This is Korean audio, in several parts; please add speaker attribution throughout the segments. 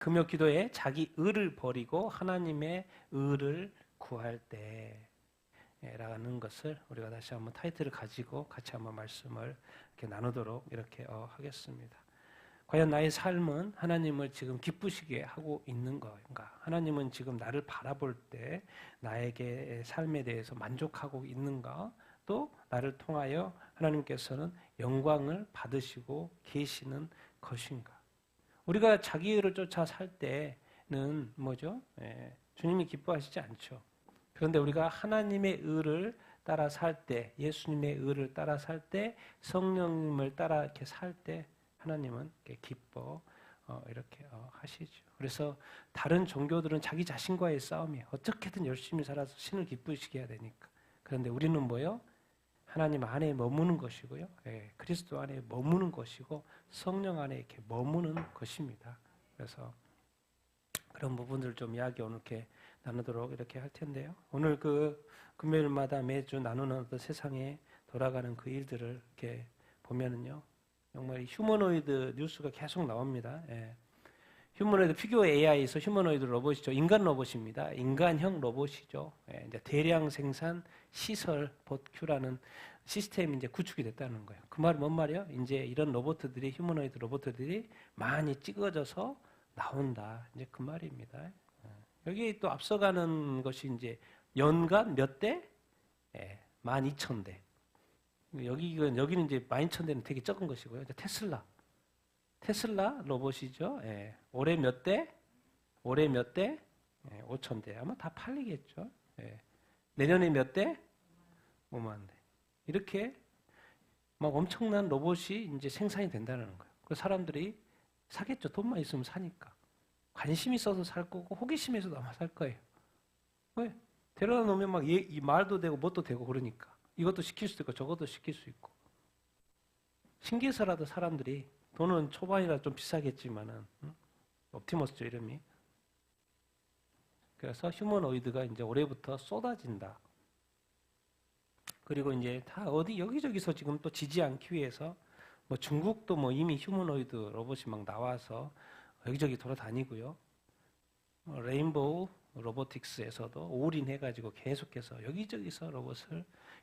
Speaker 1: 금요 기도에 자기 의를 버리고 하나님의 의를 구할 때라는 것을 우리가 다시 한번 타이틀을 가지고 같이 한번 말씀을 이렇게 나누도록 이렇게 하겠습니다. 과연 나의 삶은 하나님을 지금 기쁘시게 하고 있는 건가? 하나님은 지금 나를 바라볼 때 나에게 삶에 대해서 만족하고 있는가? 또 나를 통하여 하나님께서는 영광을 받으시고 계시는 것인가? 우리가 자기를 쫓아 살 때는 뭐죠? 주님이 기뻐하시지 않죠. 그런데 우리가 하나님의 의를 따라 살 때, 예수님의 의를 따라 살 때, 성령님을 따라 이렇게 살 때 하나님은 이렇게 기뻐 이렇게 하시죠. 그래서 다른 종교들은 자기 자신과의 싸움이에요. 어떻게든 열심히 살아서 신을 기쁘시게 해야 되니까. 그런데 우리는 뭐요? 하나님 안에 머무는 것이고요. 그리스도 안에 머무는 것이고 성령 안에 이렇게 머무는 것입니다. 그래서 그런 부분들을 좀 이야기 오늘 이렇게 나누도록 이렇게 할 텐데요. 오늘 그 금요일마다 매주 나누는 어떤 세상에 돌아가는 그 일들을 이렇게 보면은요. 정말 휴머노이드 뉴스가 계속 나옵니다. 휴머노이드 피규어 AI에서 휴머노이드 로봇이죠. 인간 로봇입니다. 인간형 로봇이죠. 이제 대량 생산 시설 봇큐라는 시스템이 이제 구축이 됐다는 거예요. 그 말은 뭔 말이에요? 이제 이런 로봇들이 휴머노이드 로봇들이 많이 찍어져서 나온다. 이제 그 말입니다. 여기 또 앞서가는 것이 이제 연간 몇 대? 12,000대. 여기는 이제 12,000대는 되게 적은 것이고요. 테슬라 로봇이죠. 올해 몇 대? 올해 몇 대? 5,000대. 아마 다 팔리겠죠. 내년에 몇 대? 5만 대. 이렇게 막 엄청난 로봇이 이제 생산이 된다는 거예요. 그 사람들이 사겠죠. 돈만 있으면 사니까. 관심 있어서 살 거고 호기심에서도 아마 살 거예요. 왜? 데려다 놓으면 막 이 말도 되고 뭣도 되고 그러니까. 이것도 시킬 수도 있고 저것도 시킬 수 있고. 신기해서라도 사람들이 돈은 초반이라 좀 비싸겠지만은 옵티머스죠 이름이. 그래서 휴머노이드가 이제 올해부터 쏟아진다. 그리고 이제 다 어디 여기저기서 지금 또 지지 않기 위해서 뭐 중국도 뭐 이미 휴머노이드 로봇이 막 나와서 여기저기 돌아다니고요. 레인보우 로보틱스에서도 올인해가지고 계속해서 여기저기서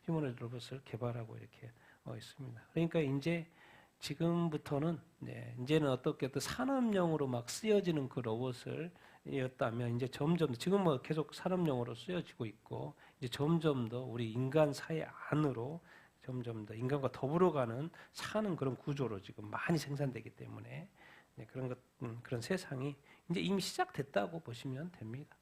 Speaker 1: 휴머노이드 로봇을 개발하고 이렇게 있습니다. 그러니까 이제 지금부터는 이제는 어떻게 또 산업용으로 막 쓰여지는 그 로봇을 였다면 이제 점점 지금 뭐 계속 산업용으로 쓰여지고 있고 이제 점점 더 우리 인간 사회 안으로 점점 더 인간과 더불어가는 사는 그런 구조로 지금 많이 생산되기 때문에 그런 세상이 이제 이미 시작됐다고 보시면 됩니다.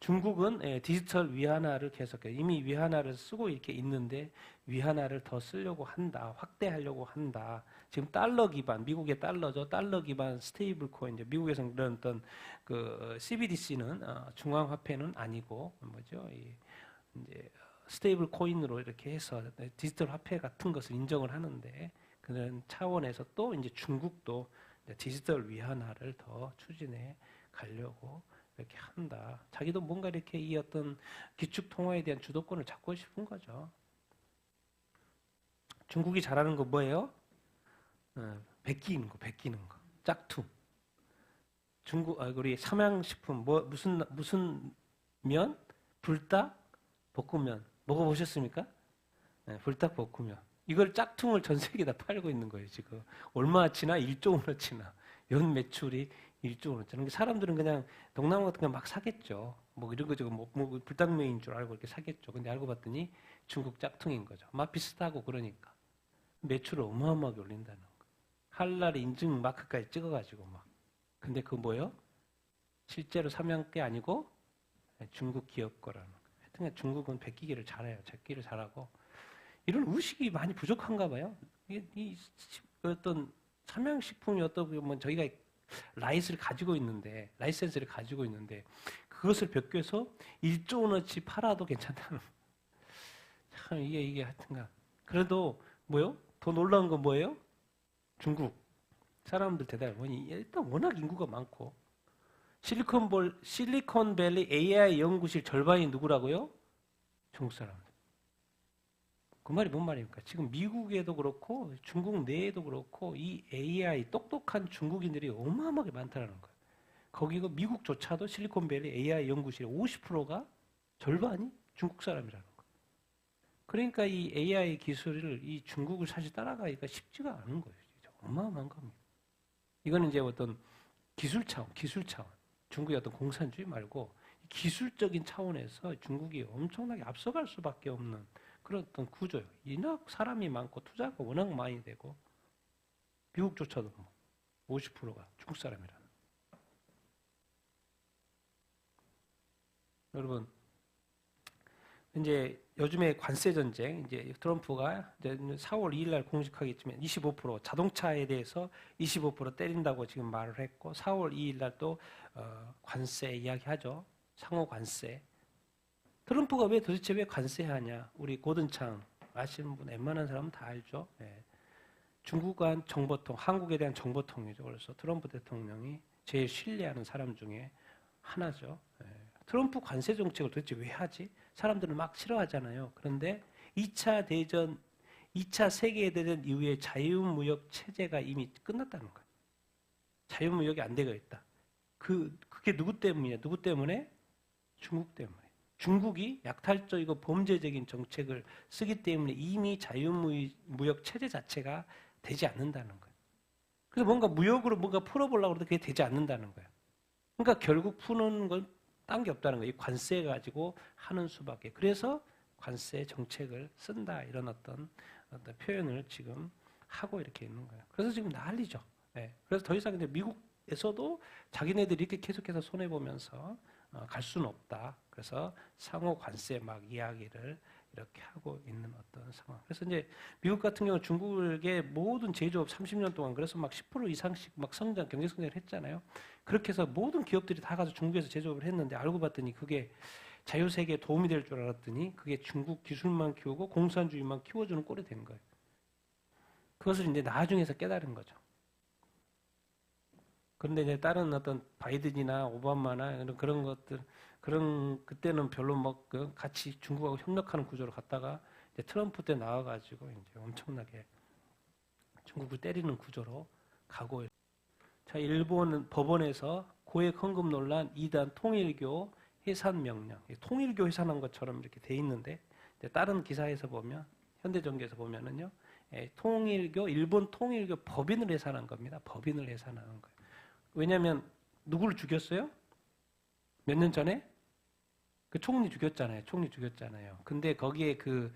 Speaker 1: 중국은 디지털 위안화를 계속해요. 이미 위안화를 쓰고 이렇게 있는데 위안화를 더 쓰려고 한다, 확대하려고 한다. 지금 달러 기반, 미국의 달러죠. 달러 기반 스테이블 코인, 이제 미국에서 그런 어떤 그 CBDC는 중앙화폐는 아니고 뭐죠? 이제 스테이블 코인으로 이렇게 해서 디지털 화폐 같은 것을 인정을 하는데 그런 차원에서 또 이제 중국도 디지털 위안화를 더 추진해 가려고 이렇게 한다. 자기도 뭔가 이렇게 이 어떤 기축 통화에 대한 주도권을 잡고 싶은 거죠. 중국이 잘하는 거 뭐예요? 베끼는 거. 짝퉁. 우리 삼양식품 무슨 면? 불닭 볶음면 먹어보셨습니까? 불닭 볶음면. 이걸 짝퉁을 전 세계에 다 팔고 있는 거예요, 지금. 얼마치나? 1조 원어치나. 연 매출이 1조 원어치. 사람들은 그냥 동남아 같은 거 막 사겠죠. 뭐 이런 거 저거 뭐 불닭면인 줄 알고 이렇게 사겠죠. 근데 알고 봤더니 중국 짝퉁인 거죠. 맛 비슷하고 그러니까. 매출을 어마어마하게 올린다는 거. 할랄 인증 마크까지 찍어가지고 막. 근데 그거 뭐예요? 실제로 삼양 게 아니고 중국 기업 거라는 거. 하여튼 중국은 베끼기를 잘해요. 제끼를 잘하고. 이런 의식이 많이 부족한가 봐요. 이 어떤 삼양식품이 어떤 저희가 라이센스를 가지고 있는데 그것을 베껴서 1조 원어치 팔아도 괜찮다는. 참 이게 하여튼간. 그래도 뭐요? 더 놀라운 건 뭐예요? 중국 사람들 대단히 일단 워낙 인구가 많고 실리콘밸리 AI 연구실 절반이 누구라고요? 중국 사람들. 그 말이 뭔 말입니까? 지금 미국에도 그렇고 중국 내에도 그렇고 이 AI 똑똑한 중국인들이 어마어마하게 많다는 거예요. 거기가 미국조차도 실리콘밸리 AI 연구실의 50%가 절반이 중국 사람이라는 거예요. 그러니까 이 AI 기술을 이 중국을 사실 따라가기가 쉽지가 않은 거예요. 진짜 어마어마한 겁니다. 이거는 이제 어떤 기술 차원. 중국의 어떤 공산주의 말고 기술적인 차원에서 중국이 엄청나게 앞서갈 수밖에 없는 그런 어떤 구조예요. 워낙 사람이 많고 투자가 워낙 많이 되고 미국조차도 50%가 중국 사람이라는. 여러분 이제 요즘에 관세 전쟁 이제 트럼프가 이제 4월 2일 날 공식하겠지만 25% 자동차에 대해서 25% 때린다고 지금 말을 했고 4월 2일 날 또 관세 이야기하죠. 상호 관세. 트럼프가 도대체 왜 관세하냐? 우리 고든창 아시는 분 웬만한 사람은 다 알죠. 예. 중국한 정보통, 한국에 대한 정보통이죠. 그래서 트럼프 대통령이 제일 신뢰하는 사람 중에 하나죠. 예. 트럼프 관세 정책을 도대체 왜 하지? 사람들은 막 싫어하잖아요. 그런데 2차 대전, 2차 세계대전 이후에 자유무역 체제가 이미 끝났다는 거예요. 자유무역이 안 되고 있다. 그게 누구 때문이냐? 누구 때문에? 중국 때문에. 중국이 약탈적이고 범죄적인 정책을 쓰기 때문에 이미 자유무역 체제 자체가 되지 않는다는 거예요. 그래서 뭔가 무역으로 뭔가 풀어보려고 해도 그게 되지 않는다는 거예요. 그러니까 결국 푸는 건 딴 게 없다는 거예요. 관세 가지고 하는 수밖에. 그래서 관세 정책을 쓴다 이런 어떤 표현을 지금 하고 이렇게 있는 거예요. 그래서 지금 난리죠. 네. 그래서 더 이상 이제 미국에서도 자기네들이 이렇게 계속해서 손해 보면서 갈 수는 없다. 그래서 상호 관세 막 이야기를 이렇게 하고 있는 어떤 상황. 그래서 이제 미국 같은 경우 중국의 모든 제조업 30년 동안 그래서 막 10% 이상씩 막 성장, 경제 성장을 했잖아요. 그렇게 해서 모든 기업들이 다 가서 중국에서 제조업을 했는데 알고 봤더니 그게 자유세계에 도움이 될 줄 알았더니 그게 중국 기술만 키우고 공산주의만 키워주는 꼴이 된 거예요. 그것을 이제 나중에서 깨달은 거죠. 그런데 이제 다른 어떤 바이든이나 오바마나 그런 것들, 그때는 별로 막 같이 중국하고 협력하는 구조로 갔다가 이제 트럼프 때 나와가지고 이제 엄청나게 중국을 때리는 구조로 가고. 자, 일본 법원에서 고액 헌금 논란 2단 통일교 해산 명령. 통일교 해산한 것처럼 이렇게 돼 있는데 다른 기사에서 보면 현대전개에서 보면은요, 일본 통일교 법인을 해산한 겁니다. 법인을 해산하는 거예요. 왜냐하면 누구를 죽였어요? 몇 년 전에 그 총리 죽였잖아요. 근데 거기에 그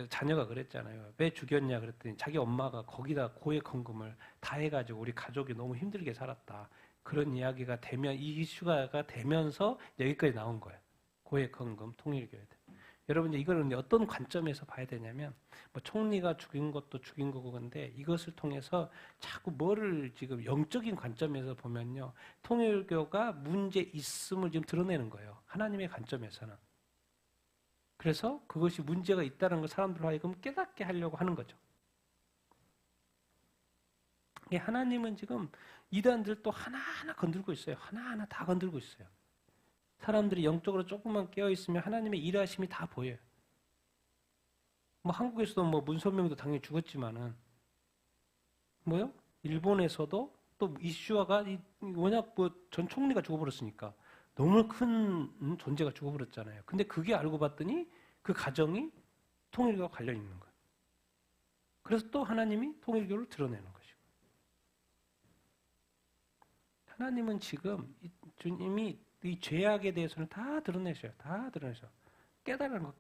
Speaker 1: 자녀가 그랬잖아요. 왜 죽였냐 그랬더니 자기 엄마가 거기다 고액 헌금을 다 해가지고 우리 가족이 너무 힘들게 살았다. 그런 이야기가 되면 이 이슈가 되면서 여기까지 나온 거예요. 고액 헌금 통일교회. 여러분 이거는 어떤 관점에서 봐야 되냐면 뭐 총리가 죽인 것도 죽인 거고 근데 이것을 통해서 자꾸 뭐를 지금 영적인 관점에서 보면요. 통일교가 문제 있음을 지금 드러내는 거예요. 하나님의 관점에서는. 그래서 그것이 문제가 있다는 걸 사람들 하여금 깨닫게 하려고 하는 거죠. 하나님은 지금 이단들 또 하나하나 건들고 있어요. 하나하나 다 건들고 있어요. 사람들이 영적으로 조금만 깨어있으면 하나님의 일하심이 다 보여요. 뭐 한국에서도 뭐 문선명도 당연히 죽었지만은 뭐요? 일본에서도 또 이슈화가 워낙 뭐 전 총리가 죽어버렸으니까 너무 큰 존재가 죽어버렸잖아요. 근데 그게 알고 봤더니 그 가정이 통일교와 관련 있는 거예요. 그래서 또 하나님이 통일교를 드러내는 것이고. 하나님은 지금 주님이 이 죄악에 대해서는 다 드러내셔요. 다 드러내셔요. 깨달으는 거.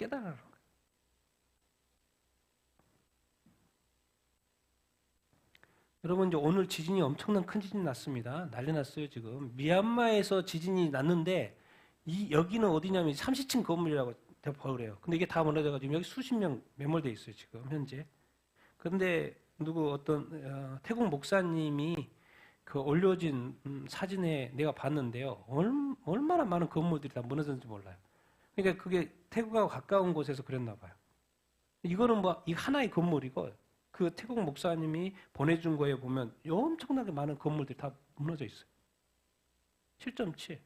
Speaker 1: 여러분 이제 오늘 지진이 엄청난 큰 지진이 났습니다. 난리 났어요 지금. 미얀마에서 지진이 났는데 여기는 어디냐면 30층 건물이라고 그래요. 근데 이게 다 무너져가지고 여기 수십 명 매몰돼 있어요 지금 현재. 그런데 어떤 태국 목사님이 그 올려진 사진에 내가 봤는데요. 얼마나 많은 건물들이 다 무너졌는지 몰라요. 그러니까 그게 태국하고 가까운 곳에서 그랬나 봐요. 이거는 뭐 이 하나의 건물이고 그 태국 목사님이 보내준 거에 보면 엄청나게 많은 건물들이 다 무너져 있어요. 7.7.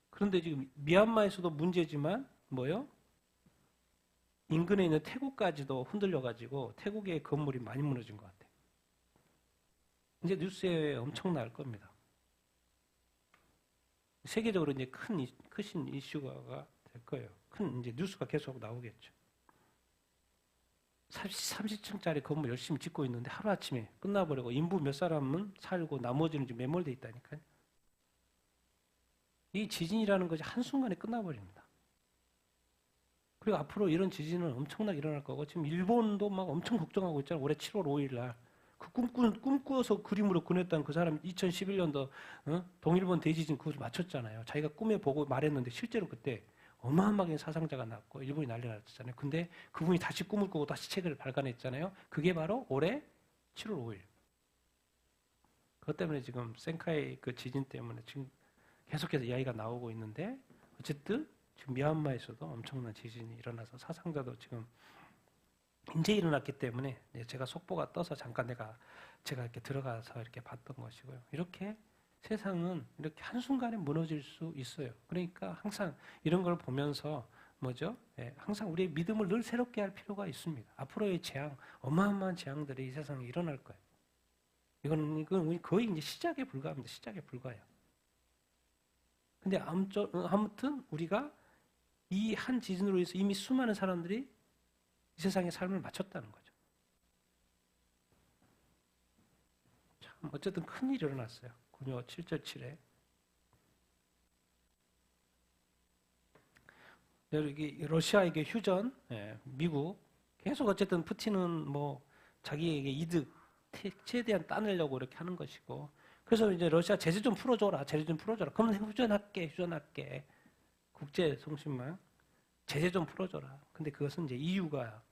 Speaker 1: 그런데 지금 미얀마에서도 문제지만 뭐요? 인근에 있는 태국까지도 흔들려가지고 태국의 건물이 많이 무너진 것 같아요. 이제 뉴스에 엄청 날 겁니다. 세계적으로 이제 크신 이슈가 될 거예요. 큰 이제 뉴스가 계속 나오겠죠. 30층짜리 건물 열심히 짓고 있는데 하루아침에 끝나버리고 인부 몇 사람은 살고 나머지는 이제 매몰돼 있다니까요. 이 지진이라는 것이 한순간에 끝나버립니다. 그리고 앞으로 이런 지진은 엄청나게 일어날 거고 지금 일본도 막 엄청 걱정하고 있잖아요. 올해 7월 5일 날. 그 꿈꾸어서 그림으로 그렸던 그 사람 2011년도 동일본 대지진 그걸 맞췄잖아요. 자기가 꿈에 보고 말했는데 실제로 그때 어마어마하게 사상자가 났고 일본이 난리 났잖아요. 근데 그분이 다시 꿈을 꾸고 다시 책을 발간했잖아요. 그게 바로 올해 7월 5일. 그것 때문에 지금 센카이 그 지진 때문에 지금 계속해서 이야기가 나오고 있는데 어쨌든 지금 미얀마에서도 엄청난 지진이 일어나서 사상자도 지금 이제 일어났기 때문에 제가 속보가 떠서 잠깐 제가 이렇게 들어가서 이렇게 봤던 것이고요. 이렇게 세상은 이렇게 한순간에 무너질 수 있어요. 그러니까 항상 이런 걸 보면서 뭐죠? 항상 우리의 믿음을 늘 새롭게 할 필요가 있습니다. 앞으로의 재앙, 어마어마한 재앙들이 이 세상에 일어날 거예요. 이건 거의 이제 시작에 불과합니다. 시작에 불과해요. 근데 아무튼 우리가 이 한 지진으로 해서 이미 수많은 사람들이 이 세상의 삶을 마쳤다는 거죠. 참 어쨌든 큰일이 일어났어요. 군요 7.7에. 여기 러시아에게 휴전, 미국 계속 어쨌든 푸틴은 뭐 자기에게 이득 최대한 따내려고 이렇게 하는 것이고, 그래서 이제 러시아 제재 좀 풀어줘라, 제재 좀 풀어줘라. 그럼 휴전할게. 국제통신망 제재 좀 풀어줘라. 근데 그것은 이제 EU가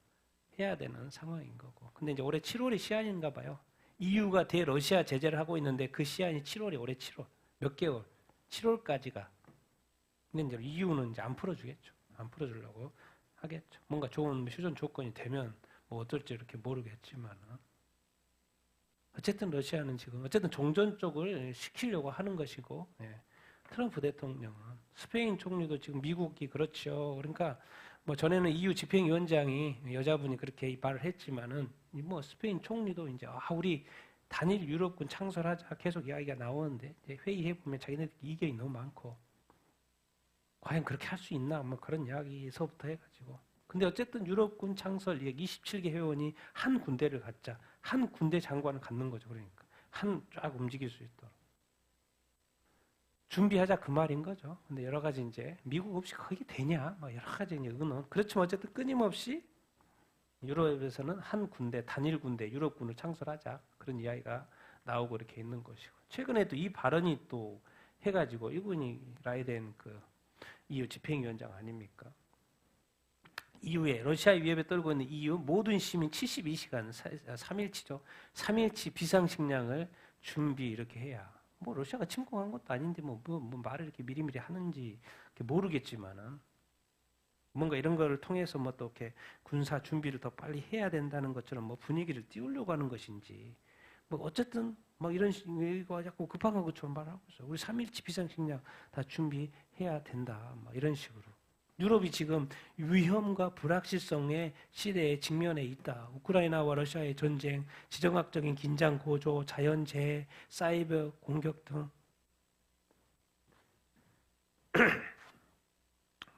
Speaker 1: 해야 되는 상황인 거고. 근데 이제 올해 7월이 시한인가 봐요. EU가 대러시아 제재를 하고 있는데 그 시한이 7월이 올해 7월. 몇 개월? 7월까지가. 근데 이제 EU는 이제 안 풀어주겠죠. 안 풀어주려고 하겠죠. 뭔가 좋은 휴전 조건이 되면 뭐 어떨지 이렇게 모르겠지만. 어쨌든 러시아는 지금 어쨌든 종전 쪽을 시키려고 하는 것이고, 트럼프 대통령은 스페인 총리도 지금 미국이 그렇죠. 그러니까 뭐 전에는 EU 집행위원장이 여자분이 그렇게 말을 했지만은 뭐 스페인 총리도 이제 우리 단일 유럽군 창설하자 계속 이야기가 나오는데 회의해 보면 자기네들 이견이 너무 많고 과연 그렇게 할 수 있나 뭐 그런 이야기에서부터 해가지고. 근데 어쨌든 유럽군 창설 27개 회원이 한 군대를 갖자, 한 군대 장관을 갖는 거죠. 그러니까 쫙 움직일 수 있도록 준비하자 그 말인 거죠. 근데 여러 가지 이제 미국 없이 그게 되냐, 뭐 여러 가지 이제 의논. 그렇지만 어쨌든 끊임없이 유럽에서는 한 군대, 단일 군대, 유럽군을 창설하자 그런 이야기가 나오고 이렇게 있는 것이고. 최근에도 이 발언이 또 해가지고 이분이 라이덴 그 EU 집행위원장 아닙니까? 이후에 러시아 위협에 떨고 있는 EU 모든 시민 72시간 3일치죠. 3일치 비상식량을 준비 이렇게 해야. 뭐 러시아가 침공한 것도 아닌데 뭐 말을 이렇게 미리미리 하는지 모르겠지만은 뭔가 이런 거를 통해서 뭐 또 이렇게 군사 준비를 더 빨리 해야 된다는 것처럼 뭐 분위기를 띄우려고 하는 것인지 뭐 어쨌든 뭐 이런 식으로 자꾸 급한 것처럼 말하고 있어요. 우리 3일치 비상식량 다 준비해야 된다. 뭐 이런 식으로. 유럽이 지금 위험과 불확실성의 시대에 직면해 있다. 우크라이나와 러시아의 전쟁, 지정학적인 긴장 고조, 자연재해, 사이버 공격 등.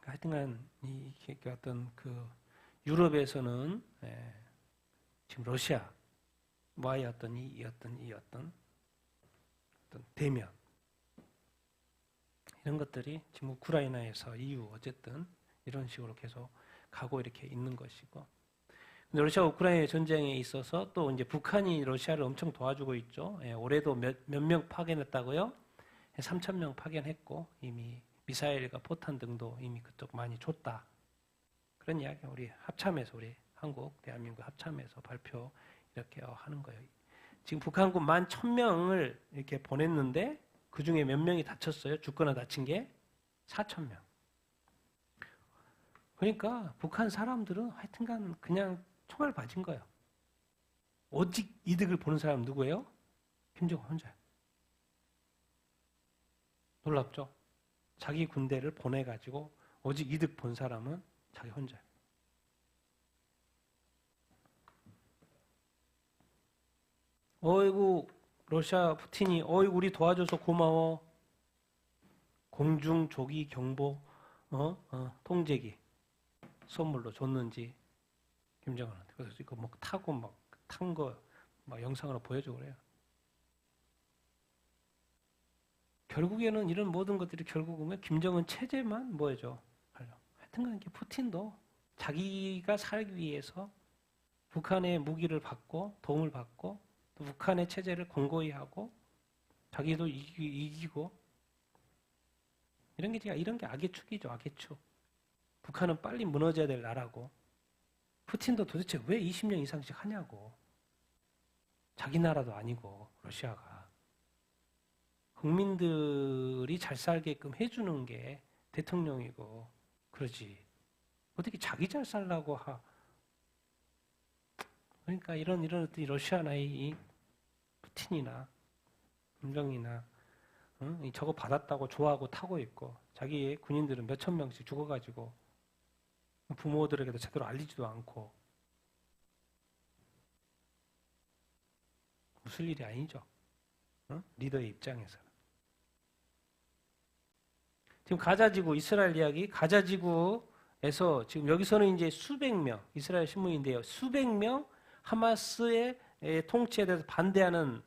Speaker 1: 하여튼간 이 어떤 그 유럽에서는 지금 러시아와의 어떤 대면 이런 것들이 지금 우크라이나에서 EU 어쨌든 이런 식으로 계속 가고 이렇게 있는 것이고. 근데 러시아 우크라이나 전쟁에 있어서 또 이제 북한이 러시아를 엄청 도와주고 있죠. 올해도 몇 명 파견했다고요? 3,000명 파견했고 이미 미사일과 포탄 등도 이미 그쪽 많이 줬다. 그런 이야기 우리 합참에서 우리 한국 대한민국 합참에서 발표 이렇게 하는 거예요. 지금 북한군 11,000명을 이렇게 보냈는데 그 중에 몇 명이 다쳤어요? 죽거나 다친 게 4,000명. 그러니까 북한 사람들은 하여튼간 그냥 총알 맞은 거예요. 오직 이득을 보는 사람 누구예요? 김정은 혼자예요. 놀랍죠? 자기 군대를 보내가지고 오직 이득 본 사람은 자기 혼자예요. 어이구 러시아 푸틴이 어이구 우리 도와줘서 고마워. 공중 조기 경보 통제기 선물로 줬는지 김정은한테. 그래서 이거 뭐 타고 막 탄 거 막 영상으로 보여주고 그래요. 결국에는 이런 모든 것들이 결국은 김정은 체제만 뭐죠? 하여튼간 이게 푸틴도 자기가 살기 위해서 북한의 무기를 받고 도움을 받고 또 북한의 체제를 공고히 하고 자기도 이기고 이런 게 악의 축이죠. 악의 축. 북한은 빨리 무너져야 될 나라고 푸틴도 도대체 왜 20년 이상씩 하냐고. 자기 나라도 아니고 러시아가. 국민들이 잘 살게끔 해주는 게 대통령이고 그러지. 어떻게 자기 잘 살라고 그러니까 이런 러시아나 이 푸틴이나 김정이나 저거 받았다고 좋아하고 타고 있고 자기의 군인들은 몇천 명씩 죽어가지고 부모들에게도 제대로 알리지도 않고 무슨 일이 아니죠. 리더의 입장에서는. 지금 가자지구 이스라엘 이야기 가자지구에서 지금 여기서는 이제 수백 명 이스라엘 신문인데요. 수백 명 하마스의 통치에 대해서 반대하는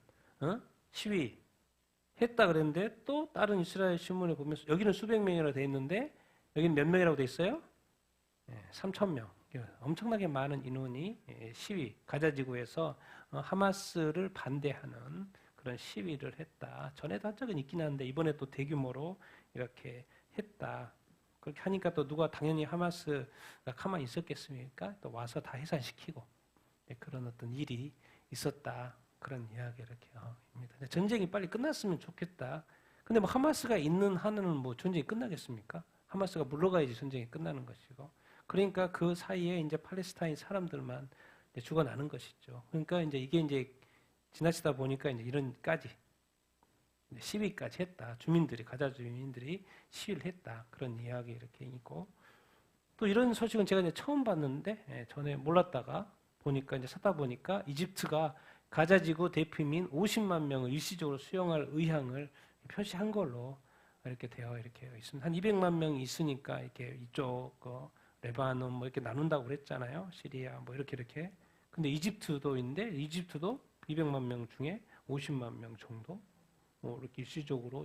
Speaker 1: 시위 했다 그랬는데 또 다른 이스라엘 신문에 보면 여기는 수백 명이라고 돼 있는데 여기는 몇 명이라고 돼 있어요? 3천 명. 엄청나게 많은 인원이 시위 가자지구에서 하마스를 반대하는 그런 시위를 했다. 전에도 한 적은 있긴 한데 이번에 또 대규모로 이렇게 했다. 그렇게 하니까 또 누가 당연히 하마스가 가만히 있었겠습니까? 또 와서 다 해산시키고 그런 어떤 일이 있었다. 그런 이야기 이렇게 입니다. 전쟁이 빨리 끝났으면 좋겠다. 근데 뭐 하마스가 있는 한은 뭐 전쟁이 끝나겠습니까? 하마스가 물러가야지 전쟁이 끝나는 것이고. 그러니까 그 사이에 이제 팔레스타인 사람들만 이제 죽어나는 것이죠. 그러니까 이제 이게 이제 지나치다 보니까 이제 이런까지 시위까지 했다. 가자 주민들이 시위를 했다. 그런 이야기 이렇게 있고. 또 이런 소식은 제가 이제 처음 봤는데 전에 몰랐다가 보니까 이제 찾다 보니까 이집트가 가자지구 대피민 50만 명을 일시적으로 수용할 의향을 표시한 걸로 이렇게 이렇게 있습니다. 한 200만 명이 있으니까 이렇게 이쪽 레바논 뭐 이렇게 나눈다고 그랬잖아요. 시리아 뭐 이렇게. 근데 이집트도 있는데 이집트도 200만 명 중에 50만 명 정도 뭐 이렇게 일시적으로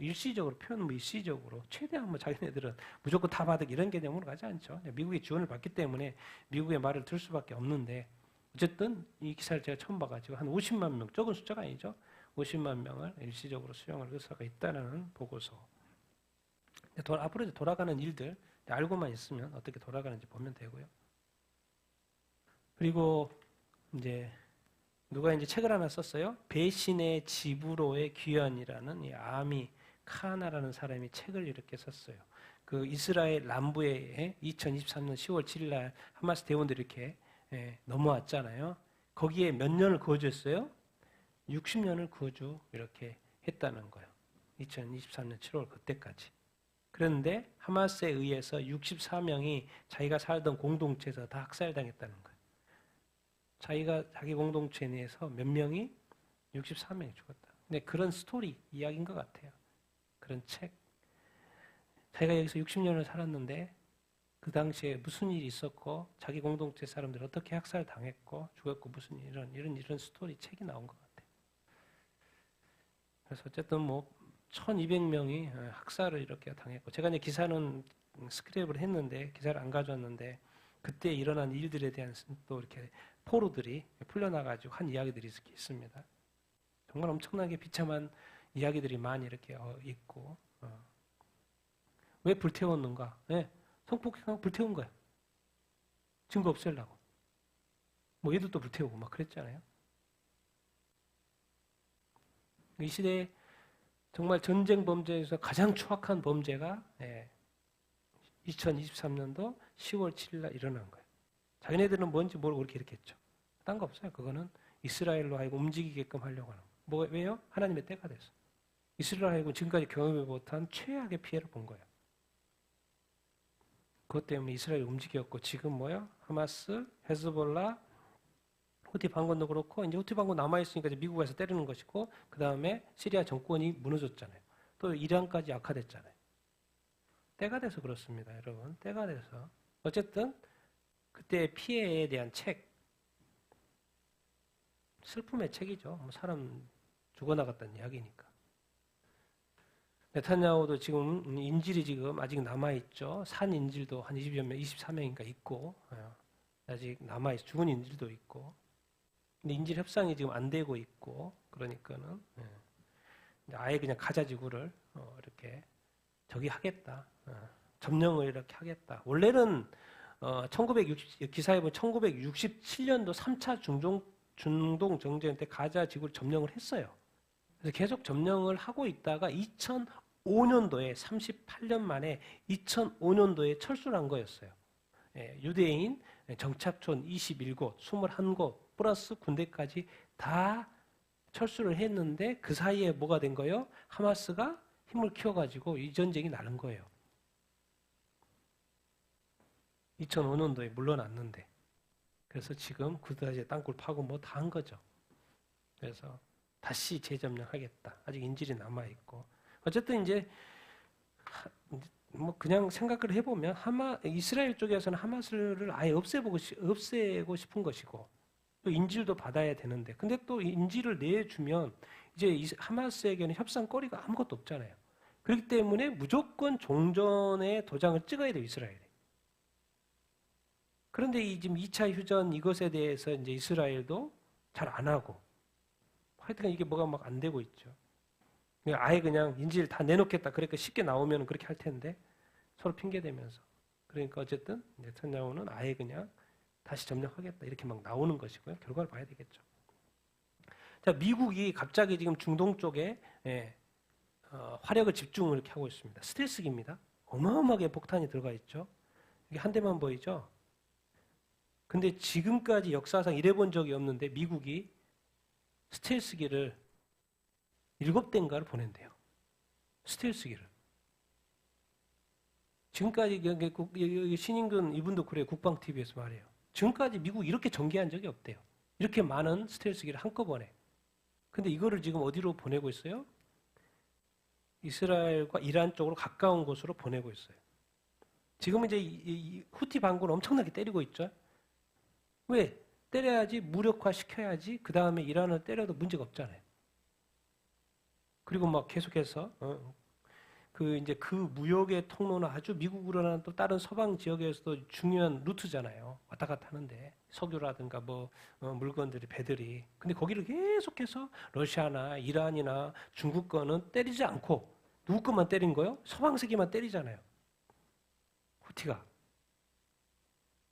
Speaker 1: 표현은 뭐 일시적으로 최대한 뭐 자기네들은 무조건 다 받을 이런 개념으로 가지 않죠. 미국의 지원을 받기 때문에 미국의 말을 들을 수밖에 없는데 어쨌든 이 기사를 제가 처음 봐가지고 한 50만 명 적은 숫자가 아니죠. 50만 명을 일시적으로 수용할 의사가 있다는 보고서. 앞으로 이제 돌아가는 일들 알고만 있으면 어떻게 돌아가는지 보면 되고요. 그리고 이제 누가 이제 책을 하나 썼어요. 배신의 집으로의 귀환이라는 이 아미 카나라는 사람이 책을 이렇게 썼어요. 그 이스라엘 남부에 2023년 10월 7일 날 하마스 대원들이 이렇게 넘어왔잖아요. 거기에 몇 년을 거주했어요? 60년을 거주 이렇게 했다는 거예요. 2023년 7월 그때까지. 그런데 하마스에 의해서 64명이 자기가 살던 공동체에서 다 학살당했다는 거예요. 자기 공동체 내에서 몇 명이 64명이 죽었다. 근데 그런 스토리 이야기인 것 같아요. 그런 책. 자기가 여기서 60년을 살았는데 그 당시에 무슨 일이 있었고 자기 공동체 사람들 어떻게 학살당했고 죽었고 무슨 이런 스토리 책이 나온 것 같아요. 그래서 어쨌든 뭐 1200명이 학살을 이렇게 당했고 제가 이제 기사는 스크랩을 했는데 기사를 안 가져왔는데 그때 일어난 일들에 대한 또 이렇게 포로들이 풀려나가지고 한 이야기들이 있습니다. 정말 엄청나게 비참한 이야기들이 많이 이렇게 있고 왜 불태웠는가? 성폭행하고 불태운 거야. 증거 없애려고. 뭐 얘들도 불태우고 막 그랬잖아요. 이 시대에 정말 전쟁 범죄에서 가장 추악한 범죄가 2023년도 10월 7일 날 일어난 거예요. 자기네들은 뭔지 모르고 이렇게 했죠. 딴 거 없어요. 그거는 이스라엘로 하여금 움직이게끔 하려고 하는 거예요. 왜요? 하나님의 때가 됐어. 이스라엘 하여금 지금까지 경험해 못한 최악의 피해를 본 거예요. 그것 때문에 이스라엘이 움직였고 지금 뭐야? 하마스, 헤즈볼라, 후티 반군도 그렇고 이제 후티 반군 남아있으니까 이제 미국에서 때리는 것이고 그 다음에 시리아 정권이 무너졌잖아요. 또 이란까지 악화됐잖아요. 때가 돼서 그렇습니다, 여러분. 때가 돼서. 어쨌든 그때 피해에 대한 책, 슬픔의 책이죠. 뭐 사람 죽어나갔다는 이야기니까. 네타냐후도 지금 인질이 지금 아직 남아있죠. 산 인질도 한 20여 명, 24명인가 있고, 아직 남아있어. 죽은 인질도 있고. 근데 인질 협상이 지금 안 되고 있고, 그러니까는, 아예 그냥 가자 지구를, 이렇게, 저기 하겠다. 점령을 이렇게 하겠다. 원래는, 기사에 보면 1967년도 3차 중동 정전 때 가자 지구를 점령을 했어요. 그래서 계속 점령을 하고 있다가 2005년도에 38년 만에 2005년도에 철수를 한 거였어요. 유대인 정착촌 21곳, 21곳 플러스 군대까지 다 철수를 했는데 그 사이에 뭐가 된 거예요? 하마스가 힘을 키워가지고 이 전쟁이 나는 거예요. 2005년도에 물러났는데 그래서 지금 그다지 땅굴 파고 뭐 다 한 거죠. 그래서 다시 재점령하겠다. 아직 인질이 남아 있고 어쨌든 이제 뭐 그냥 생각을 해보면 이스라엘 쪽에서는 하마스를 아예 없애고 싶은 것이고 또 인질도 받아야 되는데 근데 또 인질을 내주면 이제 하마스에게는 협상거리가 아무것도 없잖아요. 그렇기 때문에 무조건 종전의 도장을 찍어야 돼요, 이스라엘이. 그런데 지금 2차 휴전 이것에 대해서 이제 이스라엘도 잘 안 하고 하여튼 이게 뭐가 막 안 되고 있죠. 아예 그냥 인질 다 내놓겠다. 그러니까 쉽게 나오면 그렇게 할 텐데 서로 핑계대면서. 그러니까 어쨌든 네타냐후는 아예 그냥 다시 점령하겠다. 이렇게 막 나오는 것이고요. 결과를 봐야 되겠죠. 자, 미국이 갑자기 지금 중동 쪽에 화력을 집중을 이렇게 하고 있습니다. 스텔스기입니다. 어마어마하게 폭탄이 들어가 있죠. 이게 한 대만 보이죠? 근데 지금까지 역사상 이래 본 적이 없는데 미국이 스텔스기를 7대인가를 보낸대요. 스텔스기를. 지금까지 신인근 이분도 그래요. 국방TV에서 말해요. 지금까지 미국 이렇게 전개한 적이 없대요. 이렇게 많은 스텔스기를 한꺼번에. 근데 이거를 지금 어디로 보내고 있어요? 이스라엘과 이란 쪽으로 가까운 곳으로 보내고 있어요. 지금은 이제 이 후티 반군을 엄청나게 때리고 있죠. 왜? 때려야지 무력화 시켜야지 그 다음에 이란을 때려도 문제가 없잖아요. 그리고 막 계속해서 그 무역의 통로는 아주 미국으로는 또 다른 서방 지역에서도 중요한 루트잖아요. 왔다 갔다 하는데 석유라든가 물건들이 배들이. 근데 거기를 계속해서 러시아나 이란이나 중국 거는 때리지 않고 누구 것만 때린 거요? 서방세계만 때리잖아요. 후티가.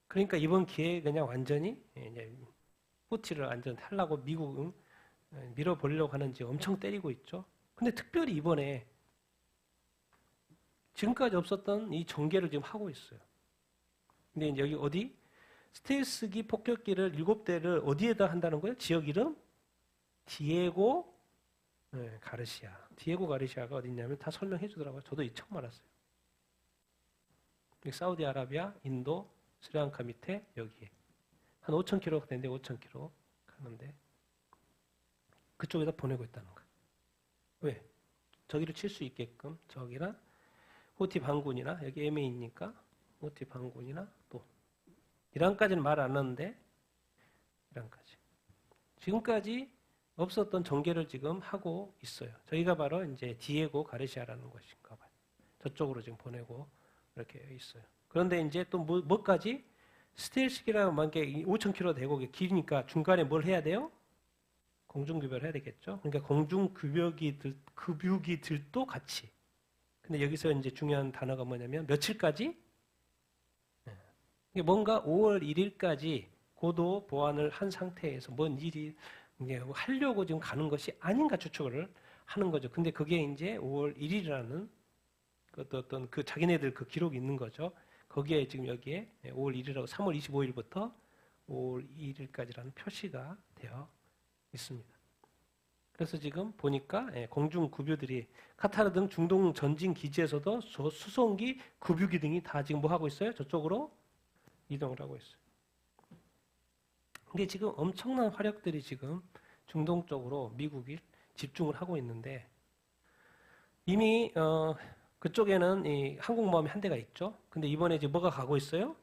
Speaker 1: 그러니까 이번 기회에 그냥 완전히 이제 후티를 완전 하려고 미국은 밀어보려고 하는지 엄청 때리고 있죠. 근데 특별히 이번에 지금까지 없었던 이 전개를 지금 하고 있어요. 근데 이제 여기 어디? 스텔스기 폭격기를 7대를 어디에다 한다는 거예요? 지역 이름? 디에고 가르시아. 디에고 가르시아가 어딨냐면 다 설명해 주더라고요. 저도 이 처음 알았어요. 사우디아라비아, 인도, 스리랑카 밑에 여기에. 한 5,000km 되는데 5,000km 가는데 그쪽에다 보내고 있다는 거예요. 왜? 저기를 칠 수 있게끔 저기나 후티 반군이나 여기 MA니까 후티 반군이나 또 이란까지는 말 안 하는데 이란까지 지금까지 없었던 전개를 지금 하고 있어요. 저희가 바로 이제 디에고 가르시아라는 것인가 봐요. 저쪽으로 지금 보내고 이렇게 있어요. 그런데 이제 또 뭐까지 스텔스기라는 만약에 5,000km 되고 길니까 중간에 뭘 해야 돼요? 공중급여를 해야 되겠죠. 그러니까 공중급유기들도 같이. 근데 여기서 이제 중요한 단어가 뭐냐면 며칠까지? 이게 뭔가 5월 1일까지 고도 보완을 한 상태에서 뭔 일이 이제 하려고 지금 가는 것이 아닌가 추측을 하는 거죠. 근데 그게 이제 5월 1일이라는 어떤 그 자기네들 그 기록이 있는 거죠. 거기에 지금 여기에 5월 1일하고 3월 25일부터 5월 2일까지라는 표시가 되어 있습니다. 그래서 지금 보니까 공중 급유들이 카타르 등 중동 전진 기지에서도 수송기, 급유기 등이 다 지금 뭐 하고 있어요? 저쪽으로 이동을 하고 있어요. 근데 지금 엄청난 화력들이 지금 중동 쪽으로 미국이 집중을 하고 있는데 이미 그쪽에는 이 항공모함이 한 대가 있죠. 근데 이번에 이제 뭐가 가고 있어요?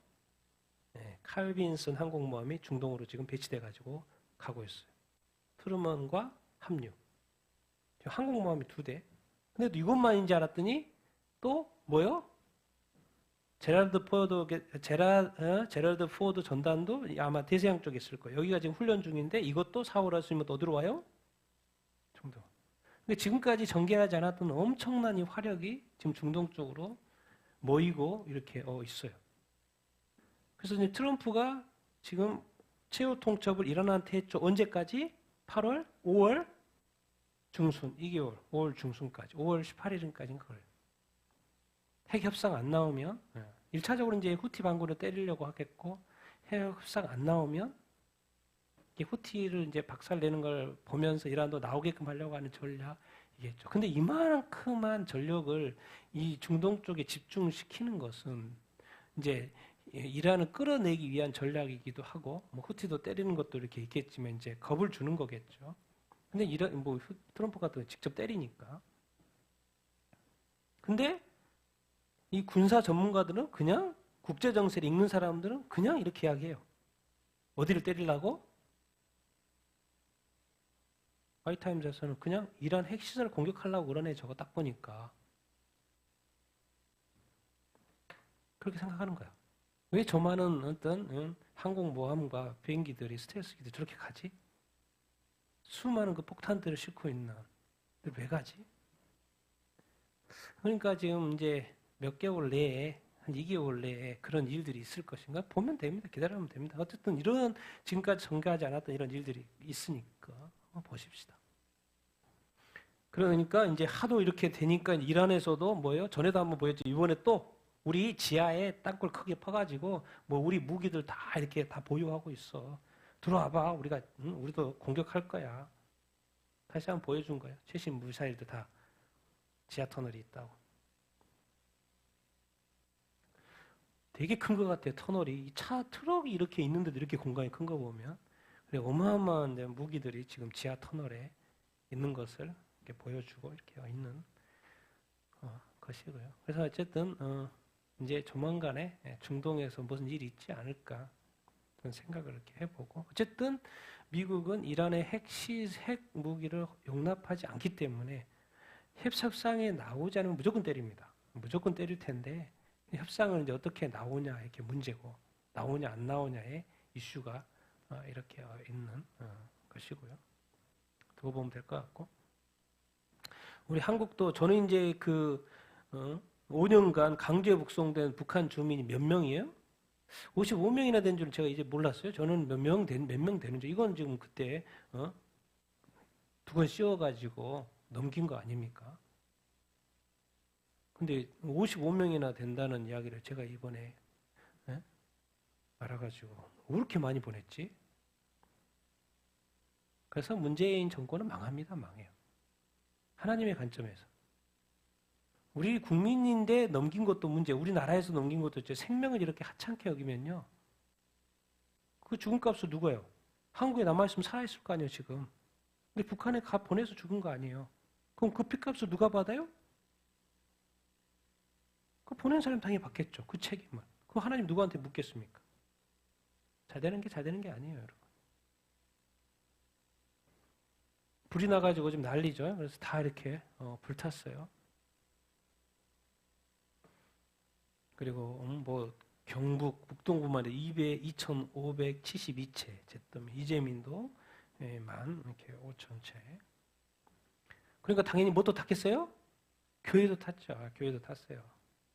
Speaker 1: 네, 칼빈슨 항공모함이 중동으로 지금 배치돼 가지고 가고 있어요. 트루먼과 합류. 항공모함이 2대. 근데 또 이것만인 줄 알았더니 또 뭐요? 제럴드 포드 전단도 아마 대서양 쪽에 있을 거예요. 여기가 지금 훈련 중인데 이것도 4월 왔으면 어디로 와요? 중동. 근데 지금까지 전개하지 않았던 엄청난 이 화력이 지금 중동 쪽으로 모이고 이렇게 있어요. 그래서 이제 트럼프가 지금 최후 통첩을 이란한테 했죠. 언제까지? 8월, 5월 중순, 2개월, 5월 중순까지, 5월 18일까지인 거예요. 핵 협상 안 나오면 1차적으로 이제 후티 반군을 때리려고 하겠고 핵 협상 안 나오면 후티를 이제 박살내는 걸 보면서 이란도 나오게끔 하려고 하는 전략이겠죠. 근데 이만큼한 전력을 이 중동 쪽에 집중시키는 것은 이제 이란을 끌어내기 위한 전략이기도 하고 뭐 후티도 때리는 것도 이렇게 있겠지만 이제 겁을 주는 거겠죠. 근데 트럼프가 또 직접 때리니까. 근데 이 군사 전문가들은 그냥 국제 정세를 읽는 사람들은 그냥 이렇게 이야기해요. 어디를 때리려고? 화이트타임즈에서는 그냥 이란 핵시설을 공격하려고 그러네. 저거 딱 보니까. 그렇게 생각하는 거야. 왜 저 많은 어떤 항공모함과 비행기들이 스텔스기들이 저렇게 가지? 수많은 그 폭탄들을 싣고 있는. 왜 가지? 그러니까 지금 이제 몇 개월 내에 한 2개월 내에 그런 일들이 있을 것인가? 보면 됩니다. 기다리면 됩니다. 어쨌든 이런 지금까지 전개하지 않았던 이런 일들이 있으니까 보십시다. 그러니까 이제 하도 이렇게 되니까 이란에서도 뭐예요? 전에도 한번 보였죠. 이번에 또 우리 지하에 땅굴 크게 퍼가지고 뭐 우리 무기들 다 이렇게 다 보유하고 있어. 들어와봐. 우리도 공격할 거야. 다시 한번 보여준 거야. 최신 미사일도 다 지하 터널이 있다고. 되게 큰 것 같아요. 터널이. 트럭이 이렇게 있는데도 이렇게 공간이 큰 거 보면. 어마어마한 무기들이 지금 지하 터널에 있는 것을 이렇게 보여주고 이렇게 있는 것이고요. 그래서 어쨌든 이제 조만간에 중동에서 무슨 일이 있지 않을까 그런 생각을 이렇게 해보고 어쨌든 미국은 이란의 핵 무기를 용납하지 않기 때문에 협상에 나오지 않으면 무조건 때립니다. 무조건 때릴 텐데 협상을 이제 어떻게 나오냐 이렇게 문제고 나오냐 안 나오냐의 이슈가 이렇게 있는 것이고요. 두고 보면 될 것 같고 우리 한국도 저는 이제 5년간 강제 북송된 북한 주민이 몇 명이에요? 55명이나 된 줄 제가 이제 몰랐어요. 저는 몇 명 되는 줄 이건 지금 그때 두 번 씌워가지고 넘긴 거 아닙니까? 근데 55명이나 된다는 이야기를 제가 이번에 알아가지고 왜 이렇게 많이 보냈지? 그래서 문재인 정권은 망합니다. 망해요. 하나님의 관점에서. 우리 국민인데 넘긴 것도 문제, 우리나라에서 넘긴 것도 있죠. 생명을 이렇게 하찮게 여기면요. 그 죽은 값은 누구예요? 한국에 남아있으면 살아있을 거 아니에요, 지금. 근데 북한에 보내서 죽은 거 아니에요. 그럼 그 피값을 누가 받아요? 그 보낸 사람 당연히 받겠죠. 그 책임을. 그 하나님 누구한테 묻겠습니까? 잘 되는 게 아니에요, 여러분. 불이 나가지고 지금 난리죠. 그래서 다 이렇게 불탔어요. 그리고 뭐 경북 북동부만 2,572채 잿더미 이재민도 만 이렇게 5,000채. 그러니까 당연히 뭣도 탔겠어요? 교회도 탔죠. 교회도 탔어요.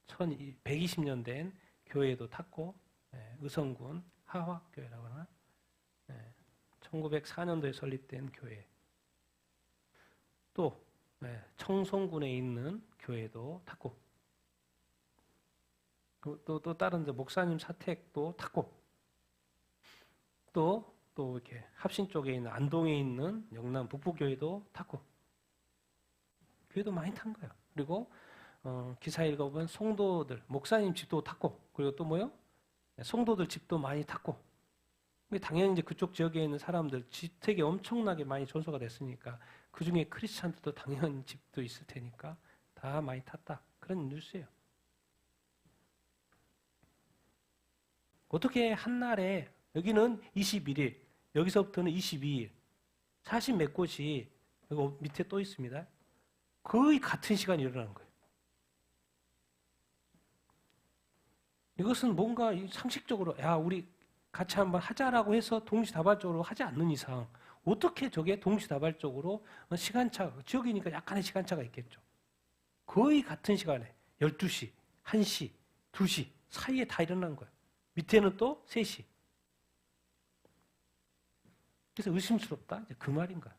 Speaker 1: 120년 된 교회도 탔고 의성군 하화교회라고 하나 1904년도에 설립된 교회 또 청송군에 있는 교회도 탔고 또 다른 목사님 사택도 탔고 또 이렇게 합신 쪽에 있는 안동에 있는 영남 북부교회도 탔고 교회도 많이 탄 거예요. 그리고 기사 읽어보면 성도들 목사님 집도 탔고 그리고 또 뭐요? 성도들 집도 많이 탔고 당연히 이제 그쪽 지역에 있는 사람들 주택이 엄청나게 많이 전소가 됐으니까 그 중에 크리스찬들도 당연히 집도 있을 테니까 다 많이 탔다. 그런 뉴스예요. 어떻게 한날에 여기는 21일, 여기서부터는 22일, 40 몇 곳이 여기 밑에 또 있습니다. 거의 같은 시간에 일어나는 거예요. 이것은 뭔가 상식적으로 야 우리 같이 한번 하자라고 해서 동시다발적으로 하지 않는 이상 어떻게 저게 동시다발적으로 시간차, 지역이니까 약간의 시간차가 있겠죠. 거의 같은 시간에 12시, 1시, 2시 사이에 다 일어난 거예요. 밑에는 또 3시. 그래서 의심스럽다? 이제 그 말인 거야.